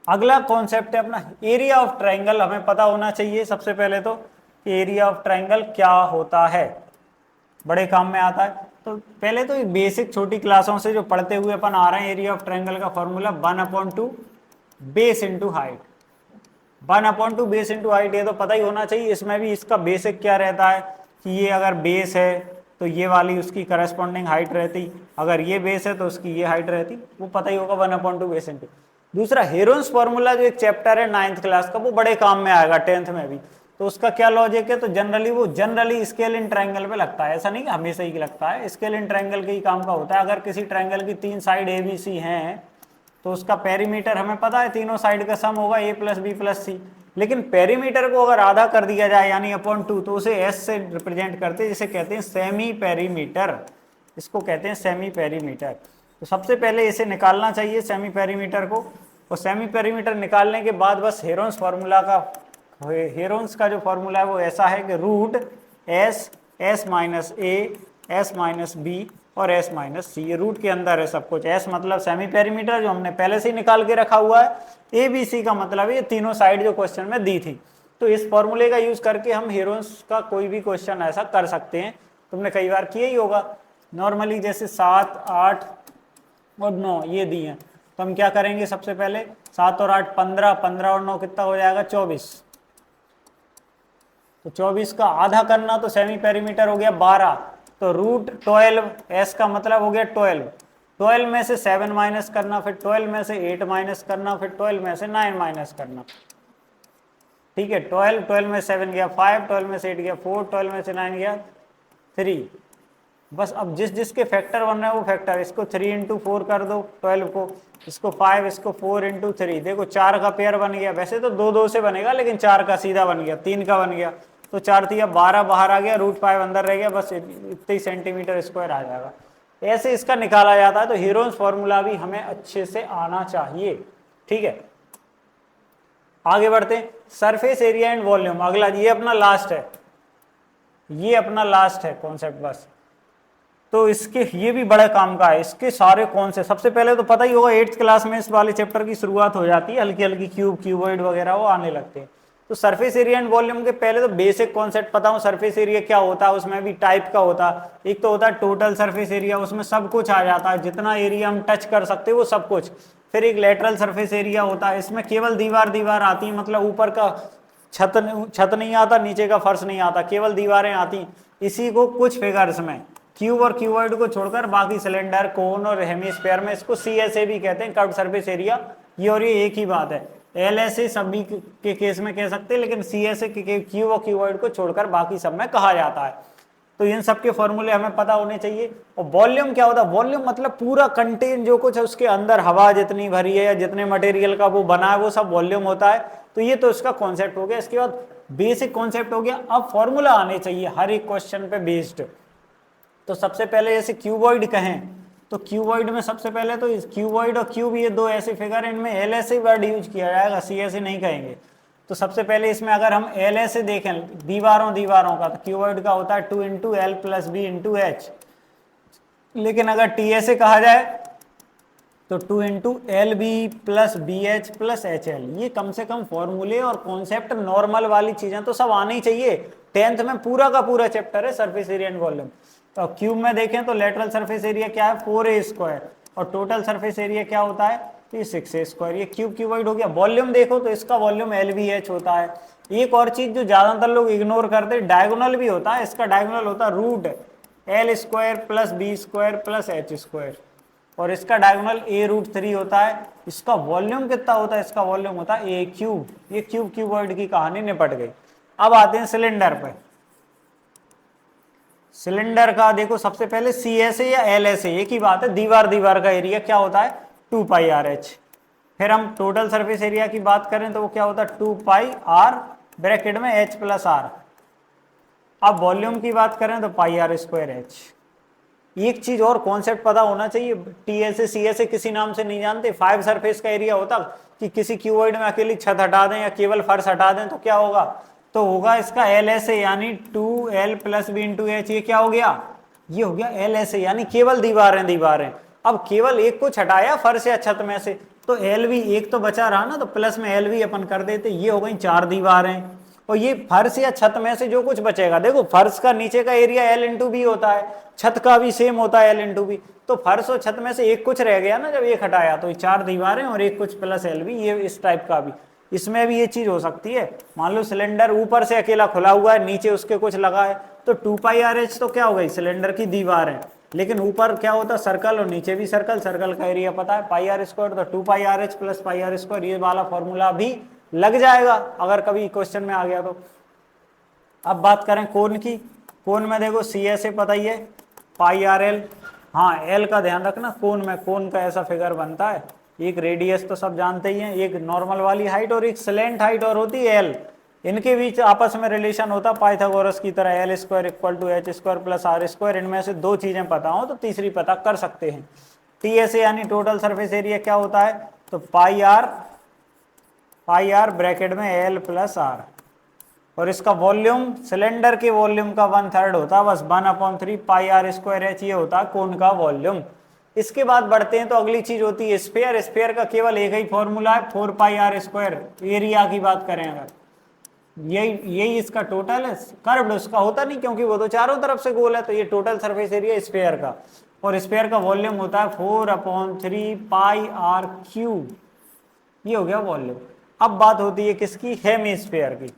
Speaker 1: अगला कॉन्सेप्ट है अपना एरिया ऑफ ट्राइंगल, हमें पता होना चाहिए सबसे पहले तो एरिया ऑफ ट्राइंगल क्या होता है, बड़े काम में आता है। तो पहले तो बेसिक छोटी क्लासों से जो पढ़ते हुए अपन आ रहे हैं, एरिया ऑफ ट्राइंगल का formula 1/2 base into height, 1/2 base into height, ये तो पता ही होना चाहिए। इसमें भी इसका बेसिक क्या रहता है कि ये अगर बेस है तो ये वाली उसकी करस्पॉन्डिंग हाइट रहती, अगर ये बेस है तो उसकी ये हाइट रहती, वो पता ही होगा 1/2 बेस इंटू। दूसरा हेरोन्स फॉर्मूला जो एक चैप्टर है 9th क्लास का, वो बड़े काम में आएगा 10th में भी, तो उसका क्या लॉजिक है, तो जनरली स्केल इन ट्रायंगल पे लगता है, ऐसा नहीं कि हमेशा ही लगता है, स्केल इन ट्रायंगल के ही काम का होता है। अगर किसी ट्रायंगल की 3 साइड ए बी सी हैं तो उसका पेरीमीटर हमें पता है तीनों साइड का सम होगा a + b + c, लेकिन पेरीमीटर को अगर आधा कर दिया जाए यानी /2 तो उसे s से रिप्रेजेंट करते हैं, जिसे कहते हैं सेमी पेरीमीटर, इसको कहते हैं सेमी पेरीमीटर। तो सबसे पहले इसे निकालना चाहिए सेमी पेरीमीटर को, और सेमी पेरीमीटर निकालने के बाद बस हेरोन्स फार्मूला का, हेरोन्स का जो फार्मूला है वो ऐसा है कि √s s-a s-b और s-c, ये रूट के अंदर है सब कुछ। s मतलब सेमी पेरीमीटर जो हमने पहले से ही निकाल के रखा हुआ है, a b c का मतलब ये तीनों साइड जो क्वेश्चन में दी थी। तो इस फॉर्मूले का यूज करके हम हेरोन्स का कोई भी क्वेश्चन ऐसा कर सकते हैं, तुमने कई बार किया ही होगा नॉर्मली, जैसे 7, 8 और 9 ये दिए हैं, तो हम क्या करेंगे, सबसे पहले 7 और 8 15, 15 और 9 कितना हो जाएगा 24। तो 24 का आधा करना तो सेमी पेरीमीटर हो गया 12, तो √12 एस का मतलब हो गया 12। 12 में से 7 माइनस करना, फिर 12 में से 8 माइनस करना, फिर 12 में से 9 माइनस करना। ठीक है, 12, 12 में 7 गया 5, 12 में से 8 गया 4, 12 में से 9 गया 3। बस अब जिस जिसके फैक्टर बन रहे हैं वो फैक्टर, इसको 3 इंटू 4 कर दो 12 को, इसको 5, इसको 4 इंटू 3, देखो 4 का पेयर बन गया। वैसे तो 2 2 से बनेगा, लेकिन 4 का सीधा बन गया, 3 का बन गया, तो 4 थी 12 बाहर आ गया, √5 अंदर रह गया, बस इतने ही सेंटीमीटर स्क्वायर आ जाएगा। ऐसे इसका निकाला जाता है। तो हीरोन्स फॉर्मूला भी हमें अच्छे से आना चाहिए। ठीक है, आगे बढ़ते हैं। सरफेस एरिया एंड वॉल्यूम, अगला ये अपना लास्ट है, ये अपना लास्ट है कॉन्सेप्ट बस। तो इसके ये भी बड़े काम का है, इसके सारे कौन से, सबसे पहले तो पता ही होगा 8th क्लास में इस वाले चैप्टर की शुरुआत हो जाती है, हल्की हल्की क्यूब क्यूबॉइड वगैरह वो आने लगते हैं। तो सरफेस एरिया एंड वॉल्यूम के पहले तो बेसिक कॉन्सेप्ट पता हो, सरफेस एरिया क्या होता है, उसमें भी टाइप का होता है। एक तो होता है टोटल सरफेस एरिया, उसमें सब कुछ आ जाता है, जितना एरिया हम टच कर सकते हैं वो सब कुछ। फिर एक लेटरल सरफेस एरिया होता है, इसमें केवल दीवार दीवार आती है, मतलब ऊपर का छत नहीं आता, नीचे का फर्श नहीं आता, केवल दीवारें आती। इसी को कुछ फिगर्स में क्यूब और क्यूबॉइड को छोड़कर बाकी सिलेंडर, कोन और हेमिस्फीयर में इसको CSA भी कहते हैं, कर्व्ड सरफेस एरिया। ये और ये एक ही बात है। LSA सभी के केस में कह सकते हैं, लेकिन CSA के क्यूब और क्यूबॉइड को छोड़कर बाकी सब में कहा जाता है। तो इन सब के फॉर्मूले हमें पता होने चाहिए। और वॉल्यूम क्या होता है, वॉल्यूम मतलब पूरा कंटेन जो कुछ है उसके अंदर, हवा जितनी भरी है या जितने मटेरियल का वो बना है वो सब वॉल्यूम होता है। तो ये तो इसका कॉन्सेप्ट हो गया। इसके बाद बेसिक कॉन्सेप्ट हो गया, अब फॉर्मूला आने चाहिए हर एक क्वेश्चन पे बेस्ड। तो सबसे पहले जैसे क्यूबॉइड कहें, तो क्यूबॉइड में सबसे पहले तो क्यूबॉइड और क्यूब ये दो ऐसे फिगर, इनमें LSA वर्ड यूज किया जाएगा, CSA नहीं कहेंगे। तो सबसे पहले इसमें अगर हम LSA देखें दीवारों का, तो क्यूबॉइड का होता है 2 into l plus b into h. लेकिन अगर TSA कहा जाए तो 2 into l b plus b h plus h l. ये कम से कम फॉर्मूले और कॉन्सेप्ट नॉर्मल वाली चीजें तो सब आनी ही चाहिए। 10th में पूरा का पूरा चैप्टर है सरफेस एरिया एंड वॉल्यूम। तो क्यूब में देखें तो लेटरल सरफेस एरिया क्या है 4a² और टोटल सरफेस एरिया क्या होता है, तो ये 6a²। ये क्यूब क्यूबॉइड हो गया। वॉल्यूम देखो तो इसका वॉल्यूम LVH होता है। एक और चीज जो ज्यादातर लोग इग्नोर करते हैं, डायगोनल भी होता है। इसका डायगोनल होता है √L² plus B² plus H², और इसका डायगोनल A√3 होता है। इसका वॉल्यूम कितना होता है, इसका वॉल्यूम होता है A³। ये क्यूब क्यूबॉइड की कहानी निपट गई। अब आते हैं सिलेंडर पे। सिलेंडर का देखो सबसे पहले CSA या LSA एक ही बात है, दीवार दीवार का एरिया क्या होता है 2πRH। फिर हम टोटल सरफेस एरिया की बात करें तो वो क्या होता है 2πR ब्रैकेट में H प्लस R। अब वॉल्यूम की बात करें तो πR²H। एक चीज और कॉन्सेप्ट पता होना चाहिए, TSA CSA किसी नाम से नहीं जानते। 5 सरफेस का एरिया होता कि किसी क्यूबॉइड में अकेली छत हटा दें या केवल फर्श हटा दें तो क्या होगा, तो होगा इसका LSA यानी 2L plus b into H. ये क्या हो गया, ये हो गया LSA यानी केवल दीवारें। अब केवल एक को हटाया फर्श या छत में से, तो LV एक तो बचा रहा ना, तो प्लस में LV अपन कर देते, ये हो गई 4 दीवारें। और ये फर्श या छत में से जो कुछ बचेगा, देखो फर्श का नीचे का एरिया L इंटू बी होता है, छत का भी सेम होता है L इंटू बी। तो फर्श और छत में से एक कुछ रह गया ना जब एक हटाया, तो ये 4 दीवारें और एक कुछ प्लस LV। ये इस टाइप का भी इसमें भी ये चीज हो सकती है। मान लो सिलेंडर ऊपर से अकेला खुला हुआ है, नीचे उसके कुछ लगा है, तो 2πRH तो क्या हो गई सिलेंडर की दीवार है। लेकिन ऊपर क्या होता है सर्कल और नीचे भी सर्कल, सर्कल का एरिया पता है πR², तो 2πRH प्लस πR²। ये वाला फॉर्मूला भी लग जाएगा अगर कभी क्वेश्चन में आ गया तो। अब बात करें कोन की, कोन में देखो CSA पता ही है πRL। हाँ L का ध्यान रखना, कोन में कोन का ऐसा फिगर बनता है, एक रेडियस तो सब जानते ही हैं, एक नॉर्मल वाली हाइट और एक स्लैंट हाइट और होती है L। इनके बीच आपस में रिलेशन होता है पाइथागोरस की तरह, L² = H² प्लस R²। इनमें से दो चीजें पता हो तो तीसरी पता कर सकते हैं। TSA यानी टोटल सरफेस एरिया क्या होता है, तो πR ब्रैकेट में L प्लस R। और इसका वॉल्यूम सिलेंडर के वॉल्यूम का 1/3 होता है, बस 1/3 πR²H ये होता है कोन का वॉल्यूम। इसके बाद बढ़ते हैं तो अगली चीज होती है स्फीयर। स्फीयर का केवल एक ही फॉर्मूला है 4πR²। एरिया की बात करें अगर, यही इसका टोटल है। कर्व्ड उसका होता नहीं क्योंकि वो तो चारों तरफ से गोल है, तो ये टोटल सरफेस एरिया स्फीयर का। और स्फीयर का वॉल्यूम होता है 4/3 पाई आर क्यूब। ये हो गया वॉल्यूम। अब बात होती है किसकी, हेमीस्फीयर की।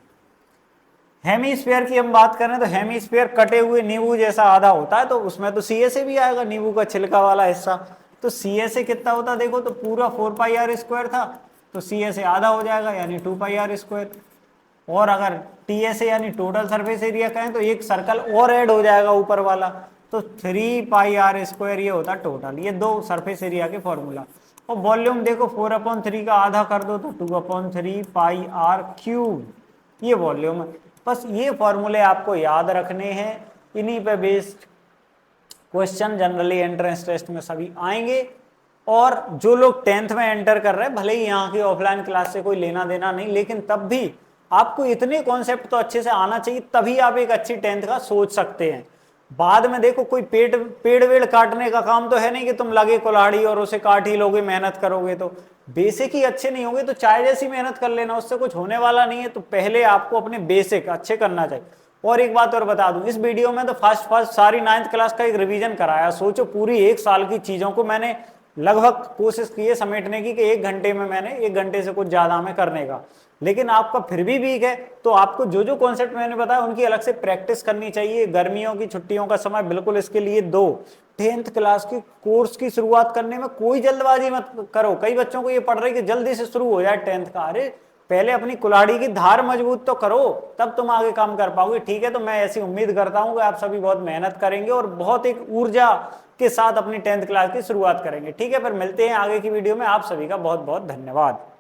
Speaker 1: हेमीस्फीयर की हम बात करें तो हेमीस्फीयर कटे हुए नींबू जैसा आधा होता है, तो उसमें तो सी ए से भी आएगा, नींबू का छिलका वाला हिस्सा। तो सी ए से कितना होता है देखो, तो पूरा 4 पाई आर स्क्वायर था, तो सी ए से आधा हो जाएगा यानी 2 पाई आर स्क्वायर। और अगर टी ए से यानी टोटल सरफेस एरिया कहें तो एक सर्कल और ऐड हो जाएगा ऊपर वाला, तो 3 पाई आर स्क्वायर ये होता टोटल। ये दो सरफेस एरिया के फॉर्मूला। और वॉल्यूम देखो 4/3 का आधा कर दो तो 2/3 पाई आर क्यूब, ये वॉल्यूम है। बस ये फॉर्मूले आपको याद रखने हैं, इन्हीं पे based question generally entrance test में सभी आएंगे। और जो लोग 10th में एंटर कर रहे हैं, भले ही यहाँ की ऑफलाइन क्लास से कोई लेना देना नहीं, लेकिन तब भी आपको इतने कॉन्सेप्ट तो अच्छे से आना चाहिए, तभी आप एक अच्छी 10th का सोच सकते हैं। बाद में देखो कोई पेड़ वेड़ काटने का काम तो है नहीं कि तुम लगे कुल्हाड़ी और उसे काट ही लोगे, मेहनत करोगे तो बेसिक ही अच्छे नहीं होंगे तो चाहे जैसी मेहनत कर लेना, उससे कुछ होने वाला नहीं है। तो पहले आपको अपने बेसिक अच्छे करना चाहिए। और एक बात और बता दूं, इस वीडियो में तो फर्स्ट सारी 9th क्लास का एक रिवीजन कराया। सोचो पूरी एक साल की चीजों को मैंने लगभग कोशिश की है समेटने की, कि 1 घंटे में मैंने 1 घंटे से कुछ ज्यादा में करने का। लेकिन आपका फिर भी वीक है, तो आपको जो जो कॉन्सेप्ट मैंने बताया उनकी अलग से प्रैक्टिस करनी चाहिए। गर्मियों की छुट्टियों का समय बिल्कुल इसके लिए दो। 10th क्लास की कोर्स की शुरुआत करने में कोई जल्दबाजी मत करो। कई बच्चों को ये पढ़ रही कि जल्दी से शुरू हो जाए 10th का। अरे पहले अपनी कुल्हाड़ी की धार मजबूत तो करो, तब तुम आगे काम कर पाओगे। ठीक है, तो मैं ऐसी उम्मीद करता हूं कि आप सभी बहुत मेहनत करेंगे और बहुत एक ऊर्जा के साथ अपनी 10th क्लास की शुरुआत करेंगे। ठीक है, फिर मिलते हैं आगे की वीडियो में। आप सभी का बहुत बहुत धन्यवाद।